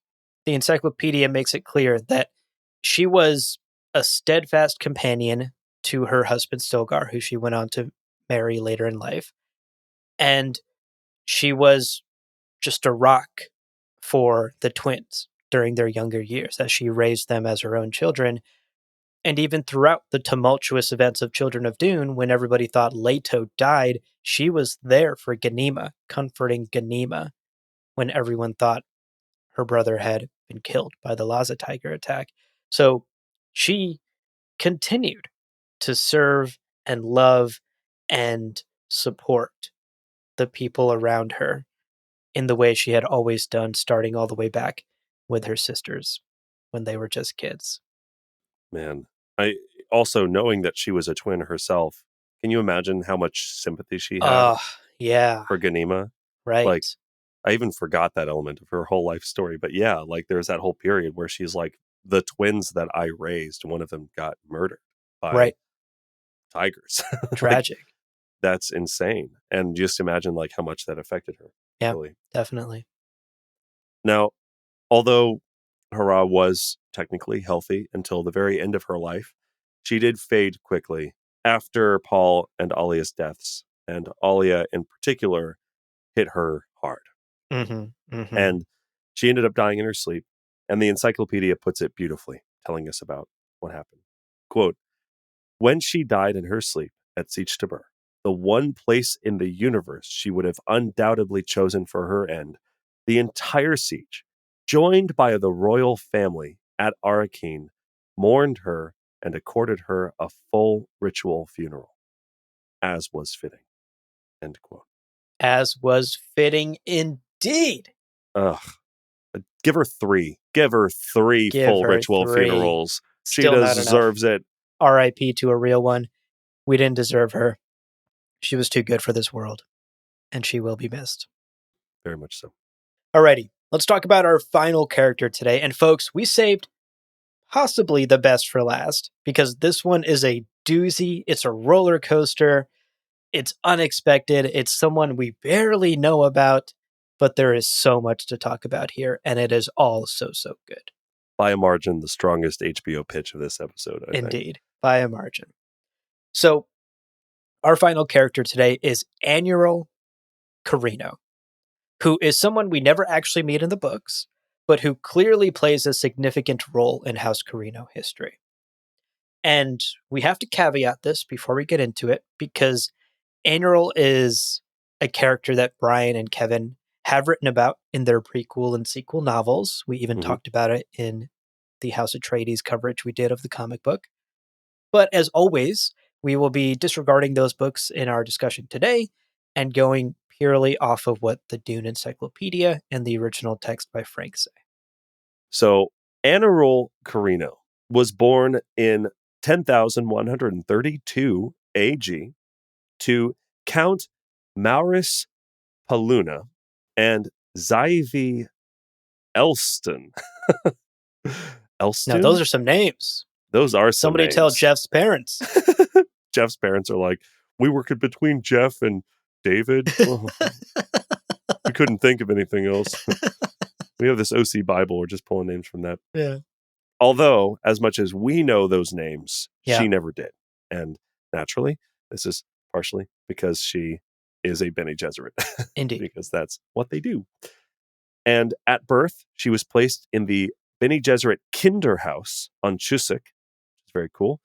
the encyclopedia makes it clear that she was a steadfast companion to her husband Stilgar, who she went on to marry later in life. And she was just a rock for the twins during their younger years as she raised them as her own children. And even throughout the tumultuous events of Children of Dune, when everybody thought Leto died, she was there for Ghanima, comforting Ghanima when everyone thought her brother had been killed by the Laza Tiger attack. So she continued to serve and love and support the people around her in the way she had always done, starting all the way back with her sisters when they were just kids. Man, I also knowing that she was a twin herself, can you imagine how much sympathy she had Yeah, for Ghanima? right. Like, I even forgot that element of her whole life story. But yeah, like there's that whole period where she's like, the twins that I raised, one of them got murdered by Right. tigers. Like, Tragic. that's insane. And just imagine like how much that affected her. Yeah, Really. definitely. Now, although Hera was technically healthy until the very end of her life. She did fade quickly after Paul and Alia's deaths, and Alia in particular hit her hard. And she ended up dying in her sleep, and the encyclopedia puts it beautifully, telling us about what happened. Quote, when she died in her sleep at Siege Tabr, the one place in the universe she would have undoubtedly chosen for her end, the entire siege, joined by the royal family at Arrakeen, mourned her and accorded her a full ritual funeral, as was fitting. End quote. As was fitting indeed. Ugh. Give her 3. Give her 3 Give full her ritual 3. funerals. Still She not deserves enough. it. R.I.P. to a real one. We didn't deserve her. She was too good for this world, and she will be missed. Very much so. Alrighty, let's talk about our final character today. And folks, we saved possibly the best for last, because this one is a doozy. It's a roller coaster. It's unexpected. It's someone we barely know about, but there is so much to talk about here, and it is all so good. By a margin, the strongest HBO pitch of this episode, I think. Indeed, by a margin. So, our final character today is Annual Carino, who is someone we never actually meet in the books, but who clearly plays a significant role in House Carino history. And we have to caveat this before we get into it, because Annual is a character that Brian and Kevin have written about in their prequel and sequel novels. We even talked about it in the House Atreides coverage we did of the comic book. But as always, we will be disregarding those books in our discussion today and going purely off of what the Dune Encyclopedia and the original text by Frank say. So, Annual Carino was born in 10,132 AG to Count Maurice Paluna and Zyvi Elston. Now, those are some names. Those are some Somebody names. tell Jeff's parents. Jeff's parents are like, we were between Jeff and David. Oh, we couldn't think of anything else. We have this OC Bible. We're just pulling names from that. Yeah. Although, as much as we know those names, Yeah. she never did. And naturally, this is partially because she is a Bene Gesserit. Indeed. Because that's what they do. And at birth, she was placed in the Bene Gesserit Kinderhaus on Chusuk. It's very cool.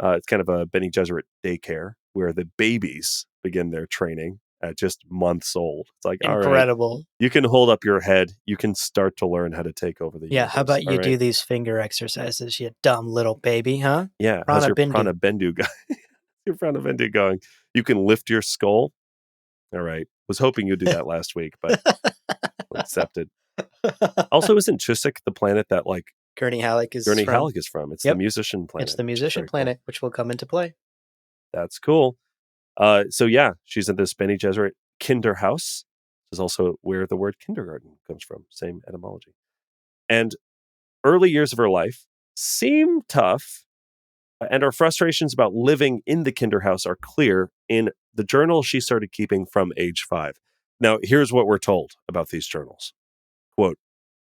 It's kind of a Bene Gesserit daycare where the babies begin their training at just months old. It's like, incredible. All right, you can hold up your head. You can start to learn how to take over the universe. How about you all do these finger exercises, you dumb little baby, huh? Yeah, how's your Prana Bendu guy? Your Prana Bendu going? You can lift your skull. All right. Was hoping you'd do that last week, but accepted. Also, isn't Chusuk the planet that like Gurney Halleck is from? It's the musician planet. It's the musician planet, which will come into play. That's cool. So yeah, she's in this Bene Gesserit Kinderhaus. This is also where the word kindergarten comes from. Same etymology. And early years of her life seem tough, and her frustrations about living in the Kinderhaus are clear in the journal she started keeping from age 5. Now, here's what we're told about these journals. Quote,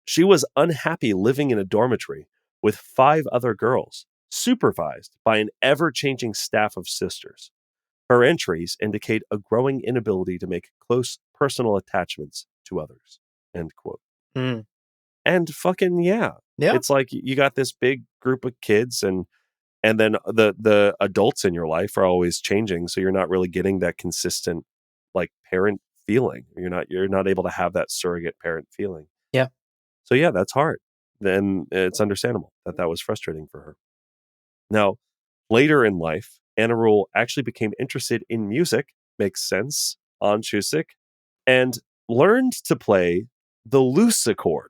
she was unhappy living in a dormitory with 5 other girls, supervised by an ever-changing staff of sisters. Her entries indicate a growing inability to make close personal attachments to others. End quote. And fucking yeah. It's like you got this big group of kids and then the adults in your life are always changing, so you're not really getting that consistent like parent feeling. You're not able to have that surrogate parent feeling. Yeah. So yeah, that's hard. Then it's understandable that was frustrating for her. Now, later in life, Anna Rule actually became interested in music, makes sense, on Chusuk, and learned to play the lucichord.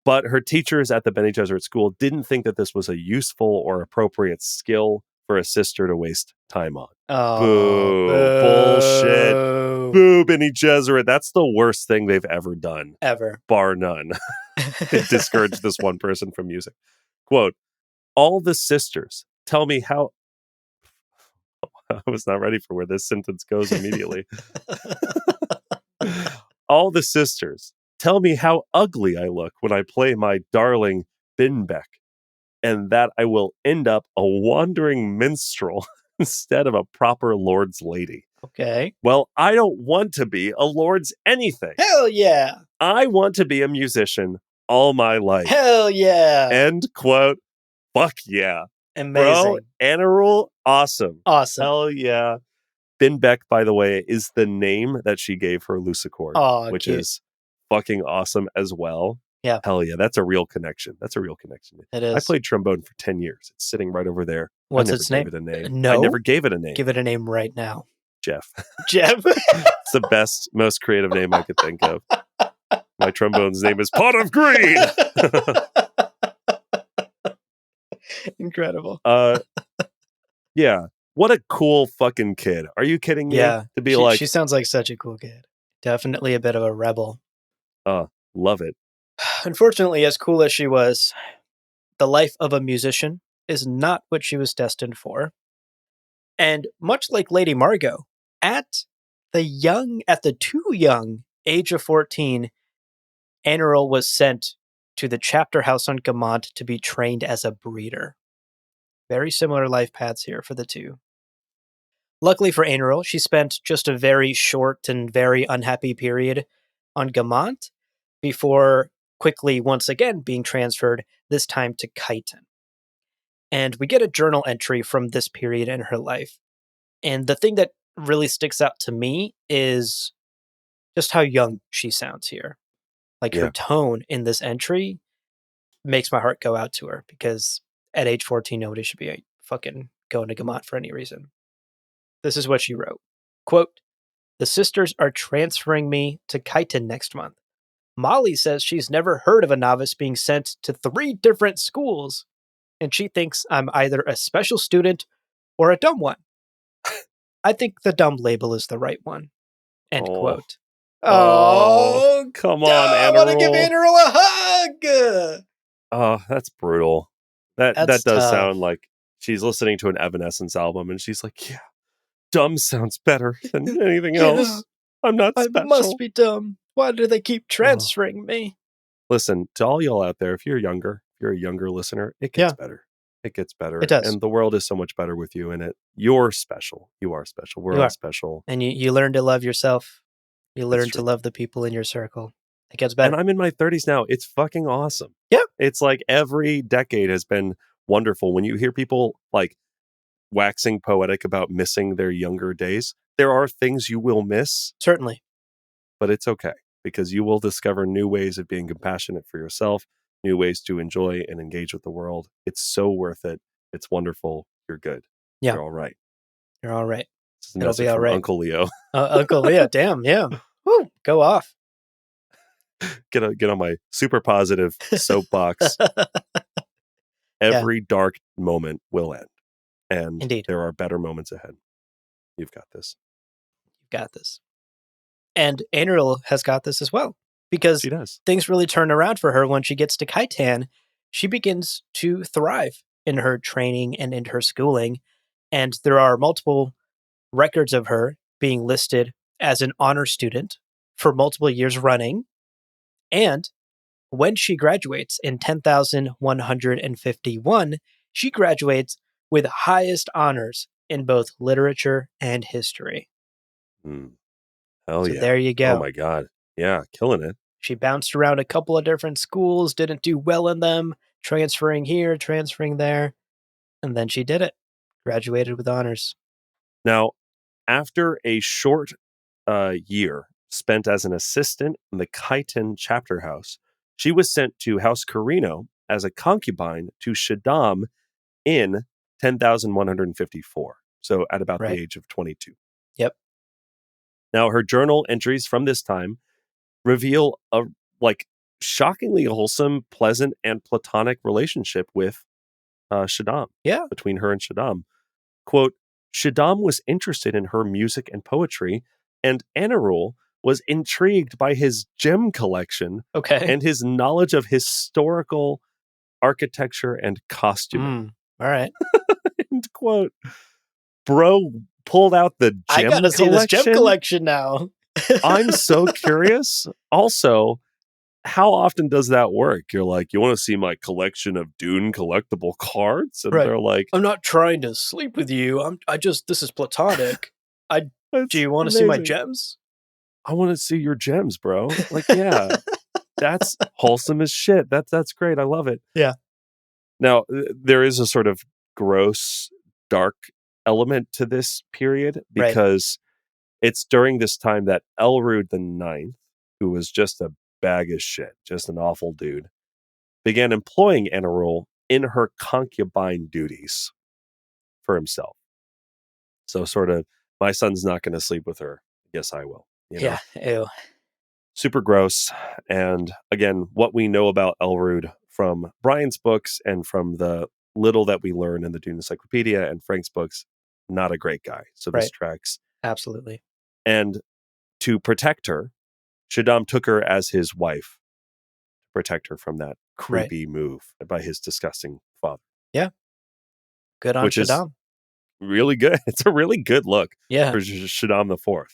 But her teachers at the Bene Gesserit school didn't think that this was a useful or appropriate skill for a sister to waste time on. Boo. Bullshit. Boo, Bene Gesserit. That's the worst thing they've ever done. Ever. Bar none. They discouraged this one person from music. Quote, all the sisters tell me how... I was not ready for where this sentence goes immediately. All the sisters tell me how ugly I look when I play my darling Binbeck, and that I will end up a wandering minstrel instead of a proper lord's lady. Okay. Well, I don't want to be a lord's anything. Hell yeah. I want to be a musician all my life. Hell yeah. End quote. Fuck yeah. Amazing. Bro, Anarul, awesome. Awesome. Hell yeah. Binbeck, by the way, is the name that she gave her Lucicord, which cute. is fucking awesome as well. Yeah. Hell yeah. That's a real connection. It is. I played trombone for 10 years. It's sitting right over there. What's I never its name? gave it a name. No. I never gave it a name. Give it a name right now. Jeff. Jeff. It's the best, most creative name I could think of. My trombone's name is Pot of Green. Incredible. Yeah. What a cool fucking kid. Are you kidding me? Yeah. To be she sounds like such a cool kid. Definitely a bit of a rebel. Love it. Unfortunately, as cool as she was, the life of a musician is not what she was destined for. And much like Lady Margot, at the too young age of 14, Anarul was sent to the chapter house on Gamont to be trained as a breeder. Very similar life paths here for the two. Luckily for Anarul, she spent just a very short and very unhappy period on Gamont before quickly once again being transferred, this time to Kyton. And we get a journal entry from this period in her life. And the thing that really sticks out to me is just how young she sounds here. Like her tone in this entry makes my heart go out to her, because at age 14, nobody should be fucking going to Gamont for any reason. This is what she wrote. Quote, "The sisters are transferring me to Kyton next month. Molly says she's never heard of a novice being sent to 3 different schools, and she thinks I'm either a special student or a dumb one. I think the dumb label is the right one." End quote. Oh, come on, Anarul. I want to give Anarul a hug. Oh, that's brutal. That That's does tough. sound like she's listening to an Evanescence album and she's like, yeah, dumb sounds better than anything else. I'm not special. I must be dumb. Why do they keep transferring me? Listen, to all y'all out there, if you're a younger listener, it gets better. It gets better. It does. And the world is so much better with you in it. You're special. You are special. We're all special. And you learn to love yourself. You learn to love the people in your circle. It gets better. And I'm in my 30s now. It's fucking awesome. Yeah. It's like every decade has been wonderful. When you hear people like waxing poetic about missing their younger days, there are things you will miss. Certainly. But it's okay, because you will discover new ways of being compassionate for yourself, new ways to enjoy and engage with the world. It's so worth it. It's wonderful. You're good. Yeah. You're all right. You're all right. It'll be all right. Uncle Leo. Uncle Leo, damn, yeah. Woo, go off. Get on my super positive soapbox. Every dark moment will end. And indeed, there are better moments ahead. You've got this. You've got this. And Anarul has got this as well, because she does. Things really turn around for her when she gets to Kyton. She begins to thrive in her training and in her schooling. And there are multiple records of her being listed as an honor student for multiple years running. And when she graduates in 10,151, she graduates with highest honors in both literature and history. Hell yeah. There you go. Oh my God. Yeah, killing it. She bounced around a couple of different schools, didn't do well in them, transferring here, transferring there, and then she did it. Graduated with honors. Now, after a short year spent as an assistant in the Kyton chapter house, she was sent to House Carino as a concubine to Shaddam in 10,154. So at about the age of 22. Yep. Now, her journal entries from this time reveal a shockingly wholesome, pleasant, and platonic relationship with Shaddam. Yeah. Between her and Shaddam. Quote, "Shaddam was interested in her music and poetry, and Anarul was intrigued by his gem collection and his knowledge of historical architecture and costuming." All right. End quote. Bro pulled out the gem collection. I gotta see this gem collection now. I'm so curious. Also, how often does that work? You're like, you want to see my collection of Dune collectible cards? And Right. they're like, I'm not trying to sleep with you. This is platonic. Do that's you want to see my amazing. gems? I want to see your gems, bro. Like, yeah, that's wholesome as shit. That's great. I love it. Yeah. Now, there is a sort of gross, dark element to this period Right. because it's during this time that Elrond the Ninth, who was just a bag of shit, just an awful dude, began employing Anarul in her concubine duties for himself. So, sort of, my son's not going to sleep with her. Yes, I will. You know, Ew. super gross. And again, what we know about Elrond from Brian's books and from the little that we learn in the Dune Encyclopedia and Frank's books, not a great guy. So this Right. tracks. Absolutely. And to protect her, Shaddam took her as his wife to protect her from that creepy move by his disgusting father. Yeah. Good on Which is Shaddam. really good. It's a really good look Yeah. for Shaddam the Fourth.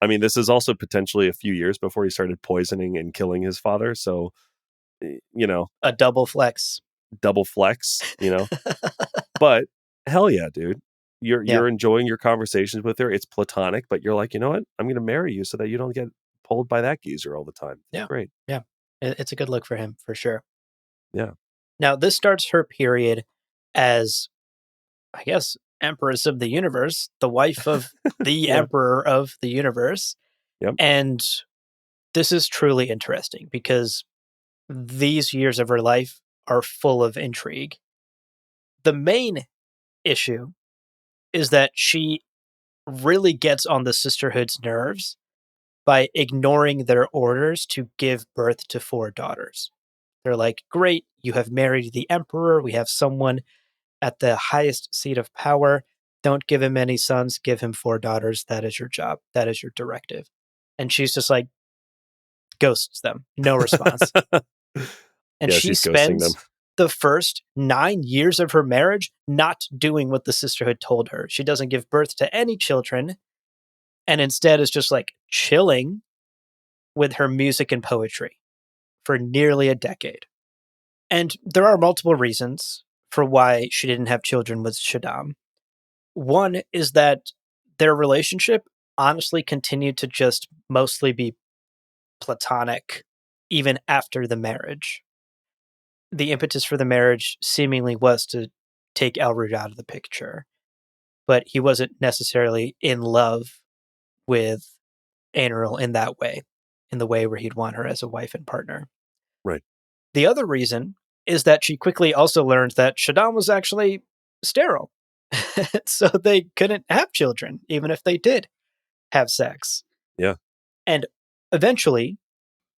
I mean, this is also potentially a few years before he started poisoning and killing his father. So, you know, A double flex. double flex, you know. But hell yeah, dude. You're enjoying your conversations with her. It's platonic, but you're like, you know what? I'm going to marry you so that you don't get pulled by that geezer all the time. Yeah. Great. Yeah. It's a good look for him, for sure. Yeah. Now, this starts her period as, I guess, Empress of the Universe, the wife of the Yeah. Emperor of the Universe. Yep. And this is truly interesting because these years of her life are full of intrigue. The main issue is that she really gets on the Sisterhood's nerves by ignoring their orders to give birth to 4 daughters. They're like, great, you have married the Emperor. We have someone at the highest seat of power. Don't give him any sons, give him 4 daughters. That is your job. That is your directive. And she's just like, ghosts them. No response. And Yeah, she she's ghosting them. spends the first 9 years of her marriage not doing what the Sisterhood told her. She doesn't give birth to any children and instead is just like chilling with her music and poetry for nearly a decade. And there are multiple reasons for why she didn't have children with Shaddam. One is that their relationship honestly continued to just mostly be platonic even after the marriage. The impetus for the marriage seemingly was to take Elrond out of the picture, but he wasn't necessarily in love with Ainaril in that way, in the way where he'd want her as a wife and partner. Right. The other reason is that she quickly also learned that Shaddam was actually sterile. So they couldn't have children, even if they did have sex. Yeah. And eventually,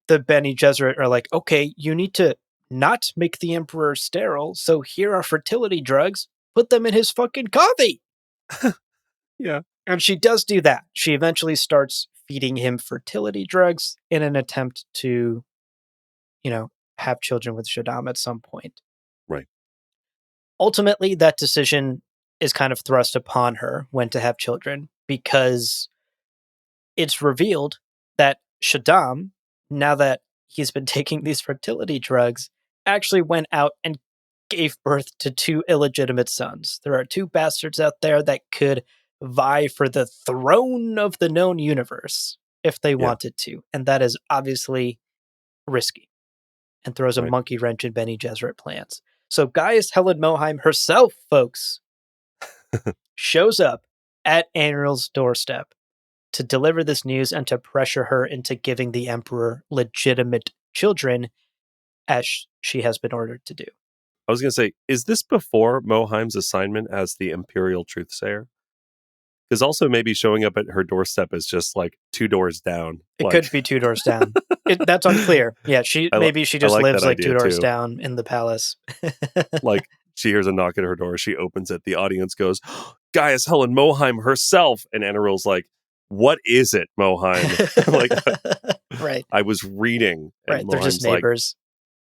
the Bene Gesserit are like, okay, you need to not make the Emperor sterile, so here are fertility drugs. Put them in his fucking coffee. Yeah. And she does do that. She eventually starts feeding him fertility drugs in an attempt to, have children with Shaddam at some point. Right. Ultimately, that decision is kind of thrust upon her when to have children because it's revealed that Shaddam, now that he's been taking these fertility drugs, actually went out and gave birth to 2 illegitimate sons. There are 2 bastards out there that could vie for the throne of the known universe if they wanted to. And that is obviously risky and throws a monkey wrench in Bene Gesserit plans. So Gaius Helen Mohiam herself, folks, shows up at Ainril's doorstep to deliver this news and to pressure her into giving the Emperor legitimate children, as she has been ordered to do. I was going to say, is this before Mohiam's assignment as the Imperial Truthsayer? Because also maybe showing up at her doorstep is just like 2 doors down. It could be 2 doors down. That's unclear. Yeah, she just like lives that like 2 idea doors too. down in the palace. Like she hears a knock at her door, she opens it, the audience goes, Gaius Helen Mohiam herself. And Anaril's like, what is it, Mohiam? Like, right. I was reading. And Right, they're just neighbors.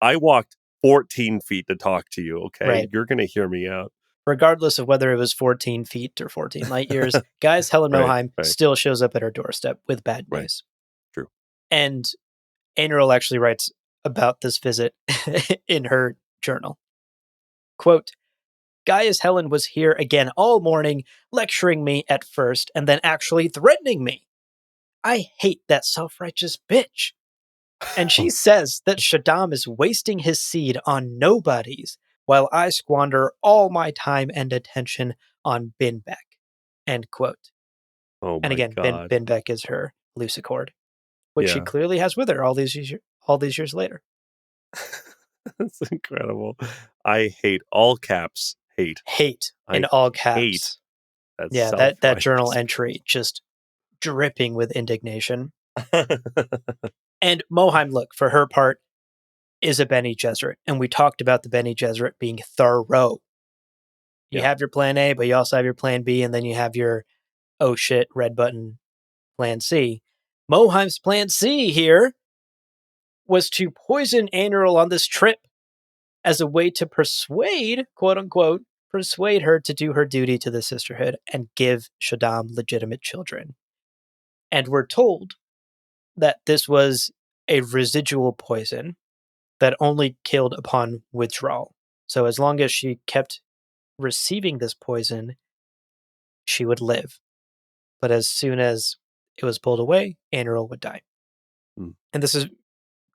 Like, I walked 14 feet to talk to you, okay? Right. You're going to hear me out. Regardless of whether it was 14 feet or 14 light years, Gaius Helen Mohiam still shows up at her doorstep with bad news. True. And Ainaril actually writes about this visit in her journal. Quote, Gaius Helen was here again all morning, lecturing me at first, and then actually threatening me. I hate that self-righteous bitch. And she says that Shaddam is wasting his seed on nobodies, while I squander all my time and attention on Binbeck. End quote. Oh And my again, God. Binbeck is her Lucicord, which she Yeah. clearly has with her all these years later. That's incredible. I hate all caps. Hate. Hate in I all hate caps. that Yeah, that journal entry just dripping with indignation. And Moheim, look, for her part, is a Bene Gesserit. And we talked about the Bene Gesserit being thorough. You Yeah. have your plan A, but you also have your plan B, and then you have your, oh shit, red button plan C. Moheim's plan C here was to poison Ainaril on this trip as a way to persuade, quote unquote, persuade her to do her duty to the sisterhood and give Shaddam legitimate children. And we're told that this was a residual poison that only killed upon withdrawal. So as long as she kept receiving this poison, she would live. But as soon as it was pulled away, Ainaril would die. Hmm. And this is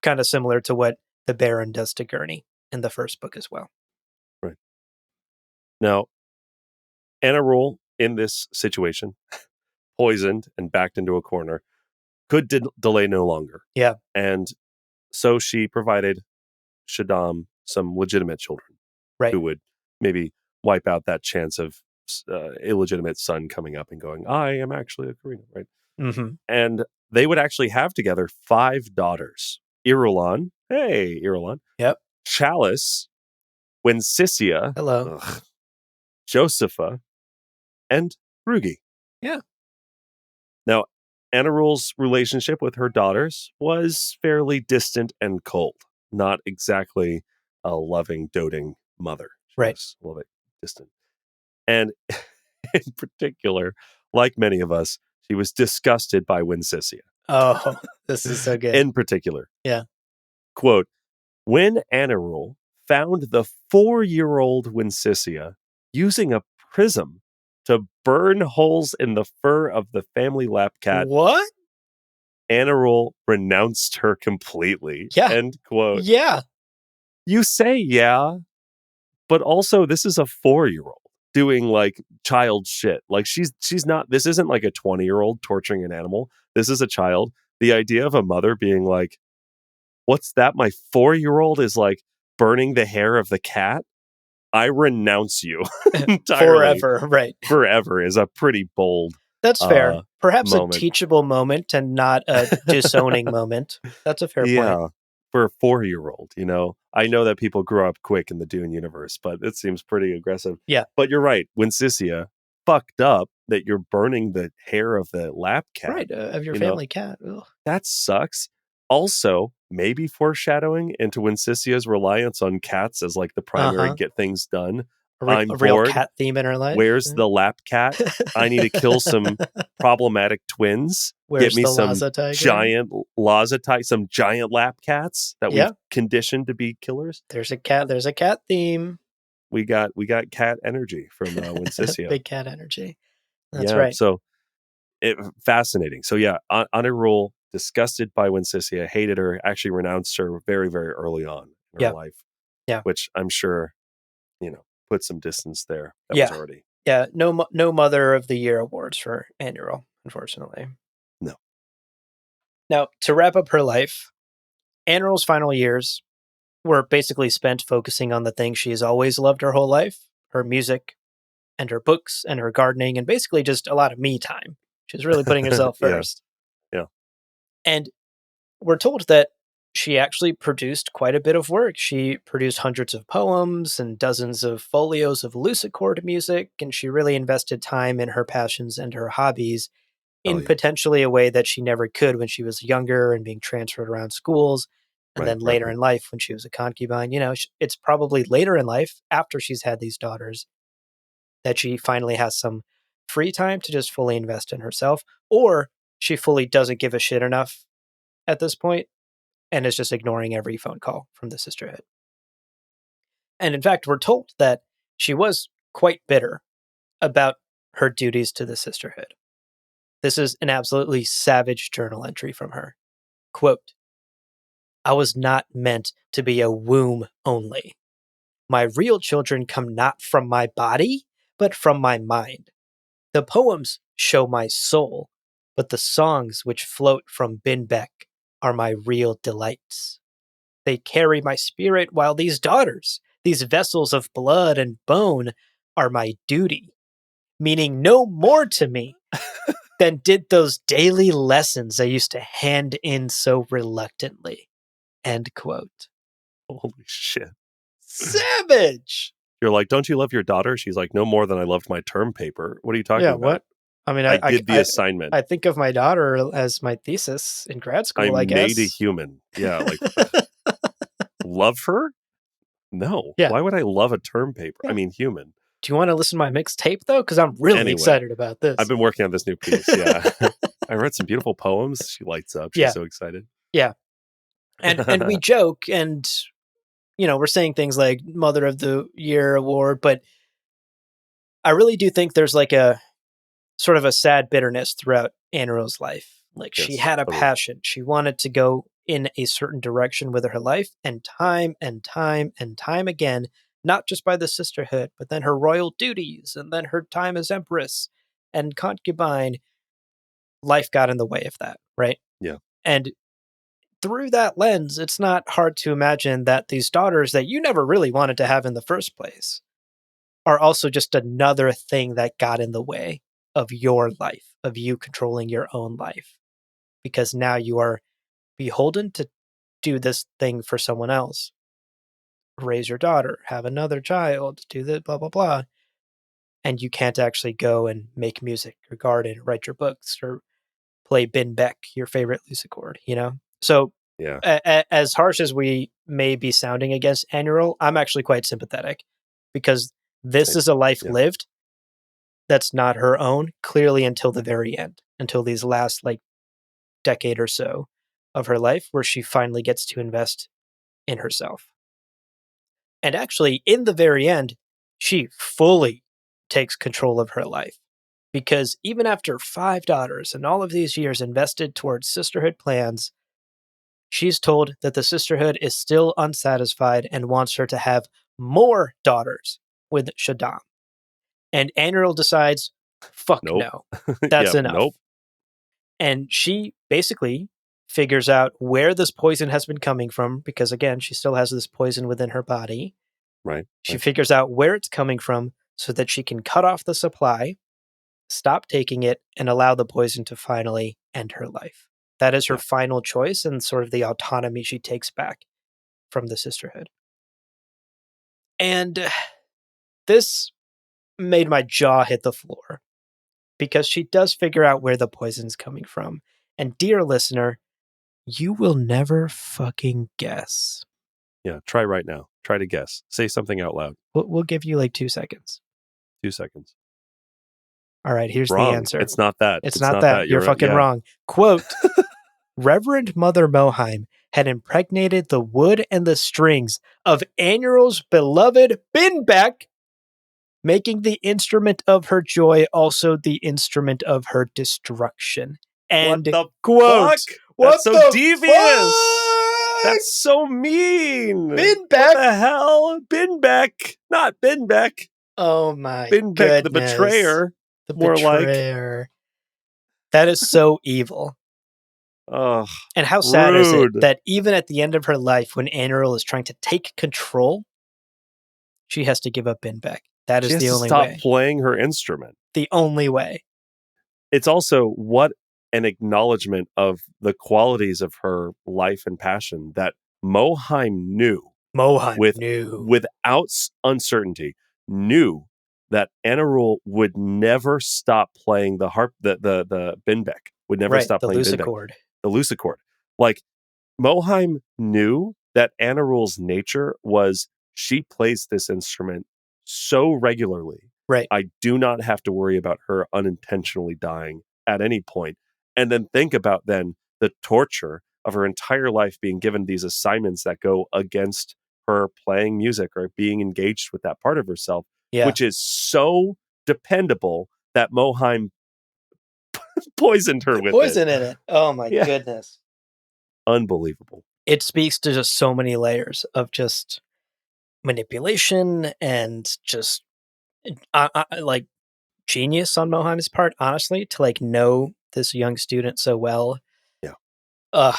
kind of similar to what the Baron does to Gurney in the first book as well. Right. Now, Ainaril in this situation, poisoned and backed into a corner, could delay no longer. Yeah. And so she provided Shaddam some legitimate children Right. who would maybe wipe out that chance of illegitimate son coming up and going, I am actually a Karina, right? Mm-hmm. And they would actually have together 5 daughters. Irulan, hey, Irulan. Yep. Chalice, Wincisia, Hello. Josepha, and Rugi. Yeah. Now, Ainarul's relationship with her daughters was fairly distant and cold. Not exactly a loving, doting mother. She Right. was a little bit distant. And in particular, like many of us, she was disgusted by Wincisia. Oh, this is so good. In particular. Yeah. Quote, when Ainarul found the 4-year-old Wincisia using a prism to burn holes in the fur of the family lap cat, What? Ainarul renounced her completely. Yeah. End quote. Yeah. You say yeah, but also this is a 4-year-old doing like child shit. Like she's not, this isn't like a 20-year-old torturing an animal. This is a child. The idea of a mother being like, what's that? My 4-year-old is like burning the hair of the cat. I renounce you entirely. Forever. Right. Forever is a pretty bold. That's fair. Perhaps moment. a teachable moment and not a disowning moment. That's a fair Yeah, point. for a 4-year-old, you know. I know that people grow up quick in the Dune universe, but it seems pretty aggressive. Yeah. But you're right. Wincisia fucked up that you're burning the hair of the lap cat. Right. Of your you family cat. Ugh. That sucks. Also, maybe foreshadowing into Wincisia's reliance on cats as like the primary get things done. I'm A real bored. cat theme in her life. Where's the lap cat? I need to kill some problematic twins. Where's Get me the some Lhasa tiger? giant Lhasa tiger, some giant lap cats that we've conditioned to be killers. There's a cat. There's a cat theme. We got cat energy from Wincisia. Big cat energy. That's right. So fascinating. So yeah, Ainarul, disgusted by Wincisia, hated her, actually renounced her very, very early on in her life. Yeah. Which I'm sure, put some distance there. That was already. Yeah. No Mother of the Year awards for Ainaril, unfortunately. No. Now, to wrap up her life, Ainaril's final years were basically spent focusing on the things she has always loved her whole life, her music and her books and her gardening, and basically just a lot of me time. She's really putting herself first. Yeah. And we're told that she actually produced quite a bit of work. She produced hundreds of poems and dozens of folios of Lucicord music, and she really invested time in her passions and her hobbies in potentially a way that she never could when she was younger and being transferred around schools. And then later in life, when she was a concubine, it's probably later in life, after she's had these daughters, that she finally has some free time to just fully invest in herself, or she fully doesn't give a shit enough at this point and is just ignoring every phone call from the sisterhood. And in fact, we're told that she was quite bitter about her duties to the sisterhood. This is an absolutely savage journal entry from her. Quote, "I was not meant to be a womb only. My real children come not from my body, but from my mind. The poems show my soul, but the songs which float from Binbeck are my real delights. They carry my spirit, while these daughters, these vessels of blood and bone, are my duty, meaning no more to me than did those daily lessons I used to hand in so reluctantly." End quote. Holy shit. Savage! You're like, don't you love your daughter? She's like, no more than I loved my term paper. What are you talking Yeah, about? what? I mean, I did the assignment. I think of my daughter as my thesis in grad school, I I made a guess. human. Yeah, like love her? No. Yeah. Why would I love a term paper? Yeah. I mean, human. Do you want to listen to my mixtape, though? Because I'm really Anyway, excited about this. I've been working on this new piece. Yeah. I read some beautiful poems. She lights up. She's Yeah. so excited. Yeah. And we joke and, you know, we're saying things like Mother of the Year award, but I really do think there's like a sort of a sad bitterness throughout Anne-Rose life. Like she Yes, had a totally. passion. She wanted to go in a certain direction with her life, and time again, not just by the sisterhood, but then her royal duties, and then her time as empress and concubine, life got in the way of that, right? Yeah. And through that lens, it's not hard to imagine that these daughters that you never really wanted to have in the first place are also just another thing that got in the way of your life, of you controlling your own life. Because now you are beholden to do this thing for someone else. Raise your daughter, have another child, do the blah, blah, blah. And you can't actually go and make music or garden, write your books, or play Ben Beck, your favorite Lucicord, you know? So, Yeah. as harsh as we may be sounding against Annual, I'm actually quite sympathetic because this Same. is a life Yeah. lived that's not her own, clearly until the very end, until these last like decade or so of her life, where she finally gets to invest in herself. And actually, in the very end, she fully takes control of her life. Because even after 5 daughters and all of these years invested towards sisterhood plans, she's told that the sisterhood is still unsatisfied and wants her to have more daughters with Shaddam. And Anriel decides, fuck Nope. no, that's Yeah, enough. nope. And she basically figures out where this poison has been coming from, because again, she still has this poison within her body. Right. She figures out where it's coming from so that she can cut off the supply, stop taking it, and allow the poison to finally end her life. That is her final choice and sort of the autonomy she takes back from the sisterhood. And this made my jaw hit the floor because she does figure out where the poison's coming from. And dear listener, you will never fucking guess. Yeah, try right now. Try to guess. Say something out loud. We'll give you like 2 seconds. 2 seconds. All right, here's Wrong. the answer. It's not that. It's not that. You're fucking wrong. Quote, Reverend Mother Moheim had impregnated the wood and the strings of Annual's beloved Binbeck, making the instrument of her joy also the instrument of her destruction. And what the quote, fuck? What That's so the devious. fuck? That's so mean. Binbeck. What the hell? Binbeck. Not Binbeck. Oh my Binbeck goodness. the betrayer. The More betrayer. That is so evil. Ugh. And how sad is it rude. that even at the end of her life, when Anriel is trying to take control, she has to give up Binbeck. That She is has the to only stop way. playing her instrument. The only way. It's also what an acknowledgement of the qualities of her life and passion that Moheim knew. Without uncertainty, knew that Anarul would never stop playing the harp, the Binbeck, would never stop playing Lucicord. The Lucicord. Like, Moheim knew that Anarul's nature was she plays this instrument so regularly. Right. I do not have to worry about her unintentionally dying at any point. And then think about then the torture of her entire life being given these assignments that go against her playing music or being engaged with that part of herself, Yeah. which is so dependable that Moheim poisoned her with it. Poison in it. Oh my Yeah. goodness. Unbelievable. It speaks to just so many layers of just manipulation and just like genius on Moheim's part, honestly, to like know this young student so well. Yeah.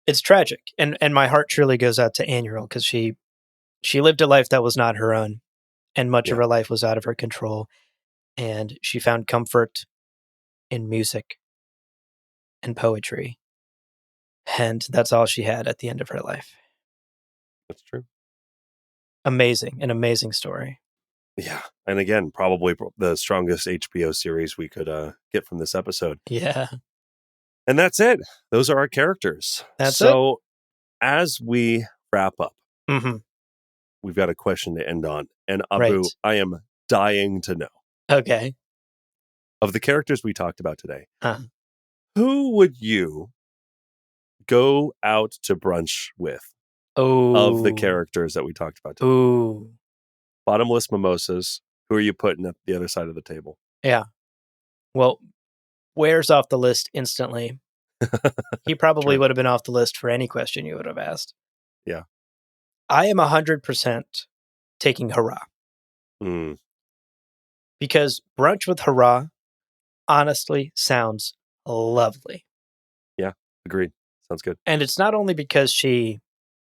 It's tragic. And my heart truly goes out to Annual because she lived a life that was not her own, and much of Yeah. her life was out of her control. And she found comfort in music and poetry. And that's all she had at the end of her life. That's true. Amazing, an amazing story. Yeah. And again, probably the strongest HBO series we could get from this episode. Yeah, And that's it. Those are our characters. that's it. So as we wrap up, Mm-hmm. we've got a question to end on. And Abu, Right. I am dying to know, Okay. of the characters we talked about today, Uh, who would you go out to brunch with of the oh. characters that we talked about today? Ooh. Bottomless mimosas. Who are you putting at the other side of the table? Yeah. Well, Ware's off the list instantly. He probably True. would have been off the list for any question you would have asked. Yeah. I am 100% taking Hurrah Mm, because brunch with Hurrah honestly sounds lovely. agreed. Sounds good. And it's not only because she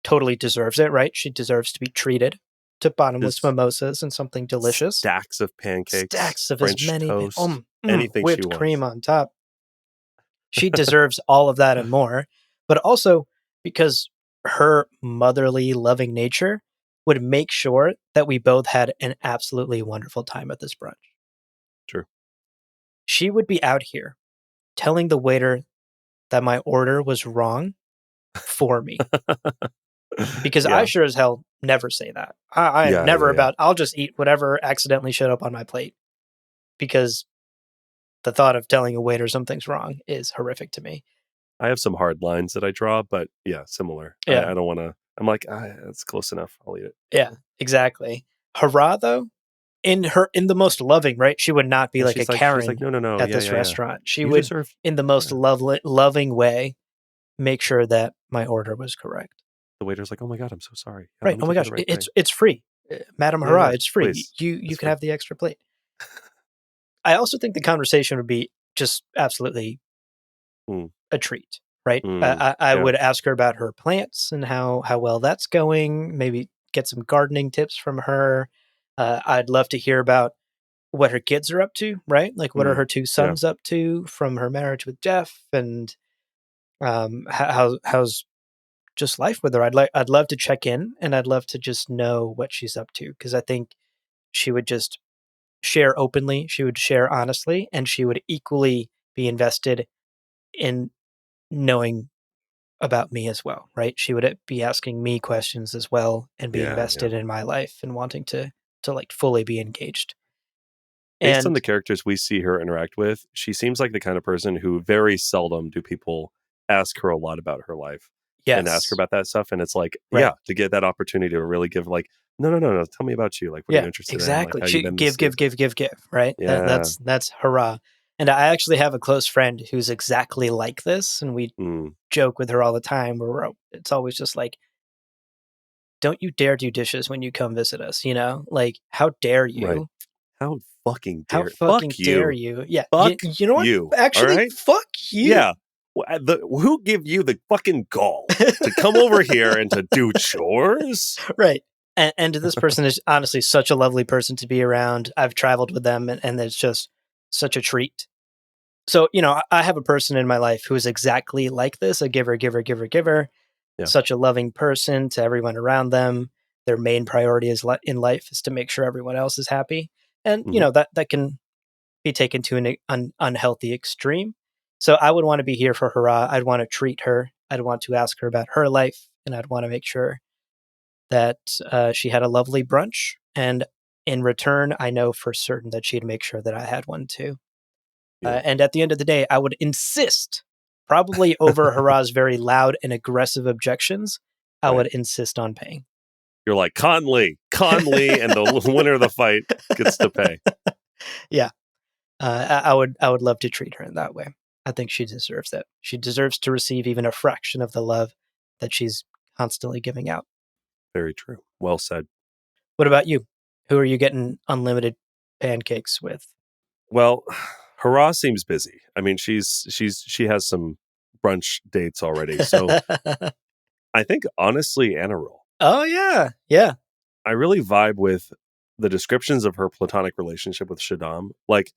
totally deserves it, right? She deserves to be treated to bottomless Just mimosas and something delicious. Stacks of pancakes. Stacks of French as many toast. Anything she whipped wants. cream on top. She deserves all of that and more, but also because her motherly, loving nature would make sure that we both had an absolutely wonderful time at this brunch. True. She would be out here telling the waiter that my order was wrong for me. Because Yeah. I sure as hell never say that. I am Yeah, never yeah, yeah. about, I'll just eat whatever accidentally showed up on my plate. Because the thought of telling a waiter something's wrong is horrific to me. I have some hard lines that I draw, but yeah, similar. Yeah. I don't want to. I'm like, that's close enough. I'll eat it. Yeah, exactly. Hurrah, though, in the most loving, right? She would not be Yeah, like a she's Karen like, no. at Yeah, this yeah. restaurant. She You would, deserve. in the most Yeah. loving way, make sure that my order was correct. The waiter's like, oh my god, I'm so sorry. Yeah, Right. let me Oh my get gosh, you the right thing. it's free, Madam Yeah, Hurrah. yeah, It's free. please. You It's can free. have the extra plate. I also think the conversation would be just absolutely Mm, a treat, right? mm, I yeah. would ask her about her plants and how well that's going. Maybe get some gardening tips from her. I'd love to hear about what her kids are up to, right? Like, what are her two sons up to from her marriage with Jeff, and how's just life with her. I'd love to check in, and I'd love to just know what she's up to, because I think she would just share openly, she would share honestly, and she would equally be invested in knowing about me as well, right? She would be asking me questions as well and be Yeah, invested in my life and wanting to like fully be engaged. Based on And the characters we see her interact with, she seems like the kind of person who very seldom do people ask her a lot about her life and ask her yes, about that stuff. And it's like, right. yeah, to get that opportunity to really give like, no. Tell me about you. Like, what are Yeah, you interested in? Like, exactly. how you She been this give, season? right? Yeah. That's hurrah. And I actually have a close friend who's exactly like this, and we Mm, joke with her all the time. Where it's always just like, "Don't you dare do dishes when you come visit us," you know? Like, how dare you? right. How fucking How dare fucking fuck dare you. you? Yeah, Fuck you know what? you. All Actually, right. fuck you. Yeah. Who give you the fucking gall to come over here and to do chores? Right. And this person is honestly such a lovely person to be around. I've traveled with them, and it's just such a treat. So, you know, I have a person in my life who is exactly like this, a giver, giver, giver, giver, Yeah. such a loving person to everyone around them. Their main priority is in life is to make sure everyone else is happy. And, you Mhm. know, that can be taken to an unhealthy extreme. So I would want to be here for her. I'd want to treat her. I'd want to ask her about her life, and I'd want to make sure that she had a lovely brunch. And in return, I know for certain that she'd make sure that I had one too. Yeah. And at the end of the day, I would insist probably over Hurrah's very loud and aggressive objections, I Right. would insist on paying. You're like, Conley, and the winner of the fight gets to pay. Yeah. I would love to treat her in that way. I think she deserves it. She deserves to receive even a fraction of the love that she's constantly giving out. Very true. Well said. What about you? Who are you getting unlimited pancakes with? Well, Hurrah seems busy. I mean, she has some brunch dates already. So I think honestly, Anna Rule. Oh yeah. Yeah. I really vibe with the descriptions of her platonic relationship with Shaddam. Like,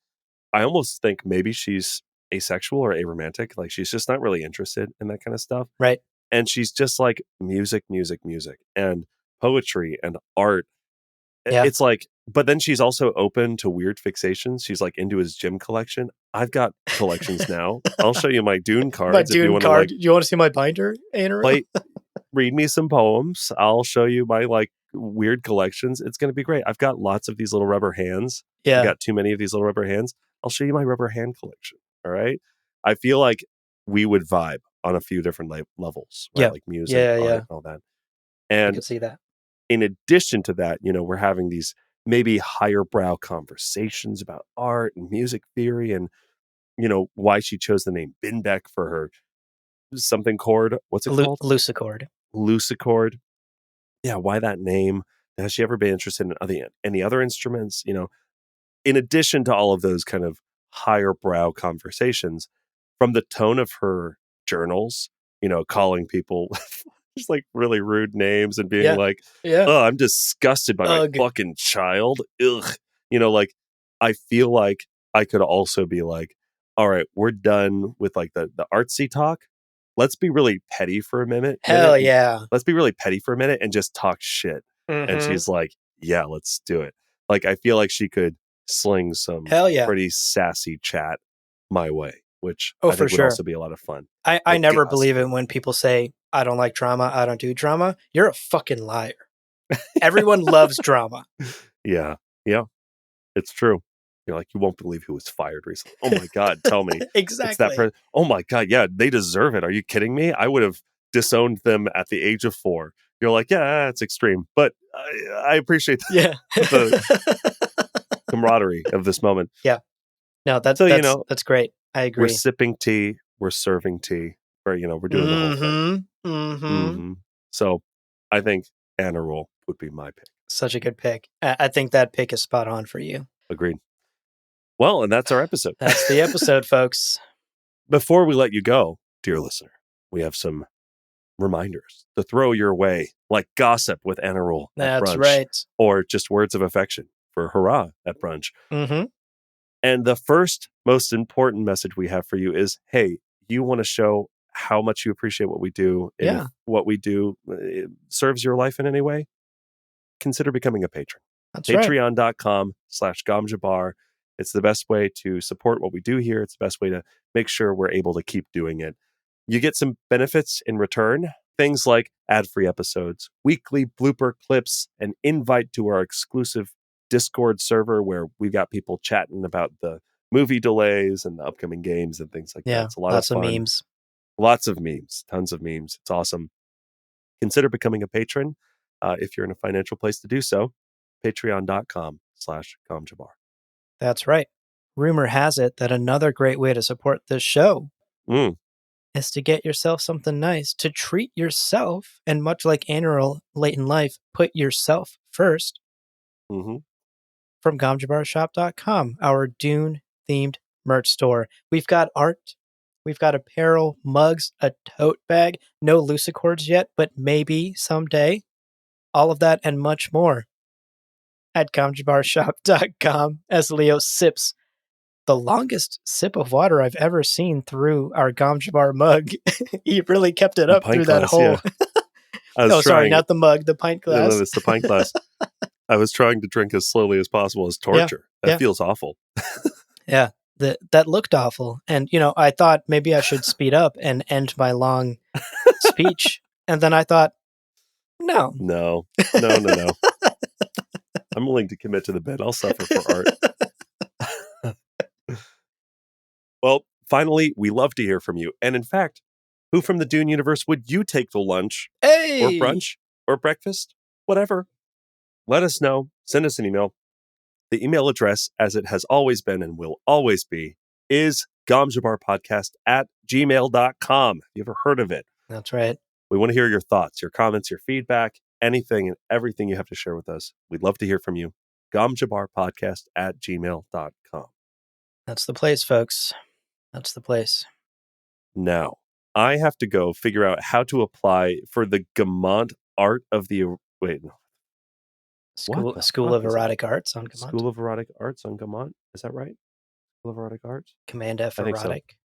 I almost think maybe she's asexual or aromantic. Like, she's just not really interested in that kind of stuff. Right. And she's just like music, and poetry and art. Yeah. It's like, but then she's also open to weird fixations. She's like into his gym collection. I've got collections now. I'll show you my Dune cards. My if you Dune want card. to, Do you want to see my binder, Anna? like, read me some poems. I'll show you my like weird collections. It's going to be great. I've got lots of these little rubber hands. Yeah. I've got too many of these little rubber hands. I'll show you my rubber hand collection. All right. I feel like we would vibe on a few different levels, right? Yeah. Like music, Yeah, art, yeah. and all that. I And can see that. in addition to that, you know, we're having these maybe higher brow conversations about art and music theory and, you know, why she chose the name Binbeck for her something chord. What's it called? Lucicord. Lucicord. Yeah, why that name? Has she ever been interested in any other instruments? You know, in addition to all of those kind of higher brow conversations, from the tone of her journals, you know, calling people just like really rude names and being like, Yeah. oh, I'm disgusted by Ugh. my fucking child. Ugh. You know, like, I feel like I could also be like, all right, we're done with like the artsy talk. Let's be really petty for a minute. Hell yeah. Let's be really petty for a minute and just talk shit. Mm-hmm. And she's like, yeah, let's do it. Like, I feel like she could sling some Hell yeah. pretty sassy chat my way, which Oh, I for think would sure. also be a lot of fun. I Like, never gossip. believe it when people say, I don't like drama, I don't do drama. You're a fucking liar. Everyone loves drama. Yeah. Yeah. It's true. You're like, you won't believe who was fired recently. Oh my God, tell me. Exactly. It's that person. Oh my God, yeah, they deserve it. Are you kidding me? I would have disowned them at the age of 4. You're like, yeah, it's extreme. But I appreciate the camaraderie of this moment. Yeah. No, that's great. I agree. We're sipping tea. We're serving tea. Or, you know, we're doing the whole thing. Mm-hmm. So I think Anna Rule would be my pick. Such a good pick. I think that pick is spot on for you. Agreed. Well, and that's our episode. That's the episode, folks. Before we let you go, dear listener, we have some reminders to throw your way, like gossip with Anna Rule at That's brunch, right. or just words of affection for hurrah at brunch. Mm-hmm. And the first most important message we have for you is, hey, you want to show how much you appreciate what we do, and if what we do serves your life in any way, consider becoming a patron. That's right. Patreon.com/GomJabar. It's the best way to support what we do here. It's the best way to make sure we're able to keep doing it. You get some benefits in return. Things like ad-free episodes, weekly blooper clips, an invite to our exclusive Discord server where we've got people chatting about the movie delays and the upcoming games and things like that. It's a lot of fun. Memes. Lots of memes. Tons of memes. It's awesome. Consider becoming a patron if you're in a financial place to do so. Patreon.com/GomJabar. That's right. Rumor has it that another great way to support this show is to get yourself something nice, to treat yourself, and much like Anna Rule late in life, put yourself first. Mm-hmm. From GomJabarShop.com, our Dune-themed merch store. We've got art, we've got apparel, mugs, a tote bag, no Lucicords yet, but maybe someday. All of that and much more at GomJabarShop.com as Leo sips the longest sip of water I've ever seen through our Gomjabar mug. He really kept it up through that hole. Yeah. Sorry, not the mug, the pint glass. No, it's the pint glass. I was trying to drink as slowly as possible as torture. That feels awful. Yeah, that looked awful. And, you know, I thought maybe I should speed up and end my long speech. And then I thought, no. No. I'm willing to commit to the bit. I'll suffer for art. Well, Finally, we love to hear from you. And in fact, who from the Dune universe would you take to lunch Hey! or brunch or breakfast? Whatever. Let us know. Send us an email. The email address, as it has always been and will always be, is gamjabarpodcast@gmail.com. Have you ever heard of it? That's right. We want to hear your thoughts, your comments, your feedback, anything and everything you have to share with us. We'd love to hear from you. gamjabarpodcast@gmail.com. That's the place, folks. That's the place. Now, I have to go figure out how to apply for the Gaumont Art of the... Wait, no. School of Erotic Arts on Gaumont. School of Erotic Arts on Gaumont. Is that right? School of Erotic Arts? Command F I think so. Erotic.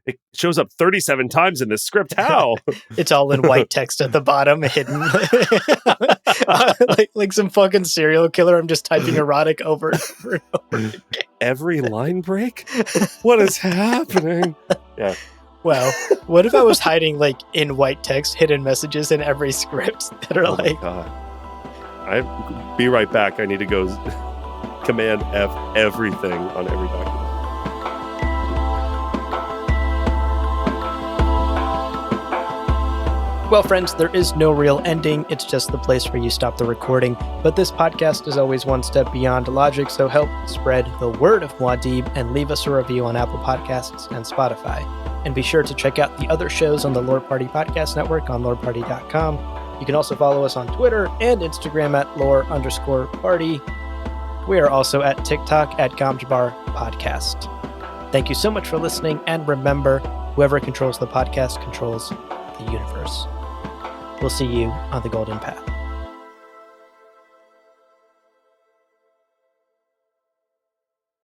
It shows up 37 times in this script. How? It's all in white text at the bottom, hidden. like some fucking serial killer. I'm just typing erotic over and over and over again. Every line break? What is happening? Yeah. Wow. What if I was hiding like in white text hidden messages in every script that are Oh like, my God. I'll be right back. I need to go Command F everything on every document. well, friends, there is no real ending. It's just the place where you stop the recording. But this podcast is always one step beyond logic, so help spread the word of Muad'Dib and leave us a review on Apple Podcasts and Spotify. And be sure to check out the other shows on the Lore Party Podcast Network on loreparty.com. You can also follow us on Twitter and Instagram at lore_party. We are also at TikTok at Gamjabar Podcast. Thank you so much for listening, and remember, whoever controls the podcast controls the universe. We'll see you on the Golden Path.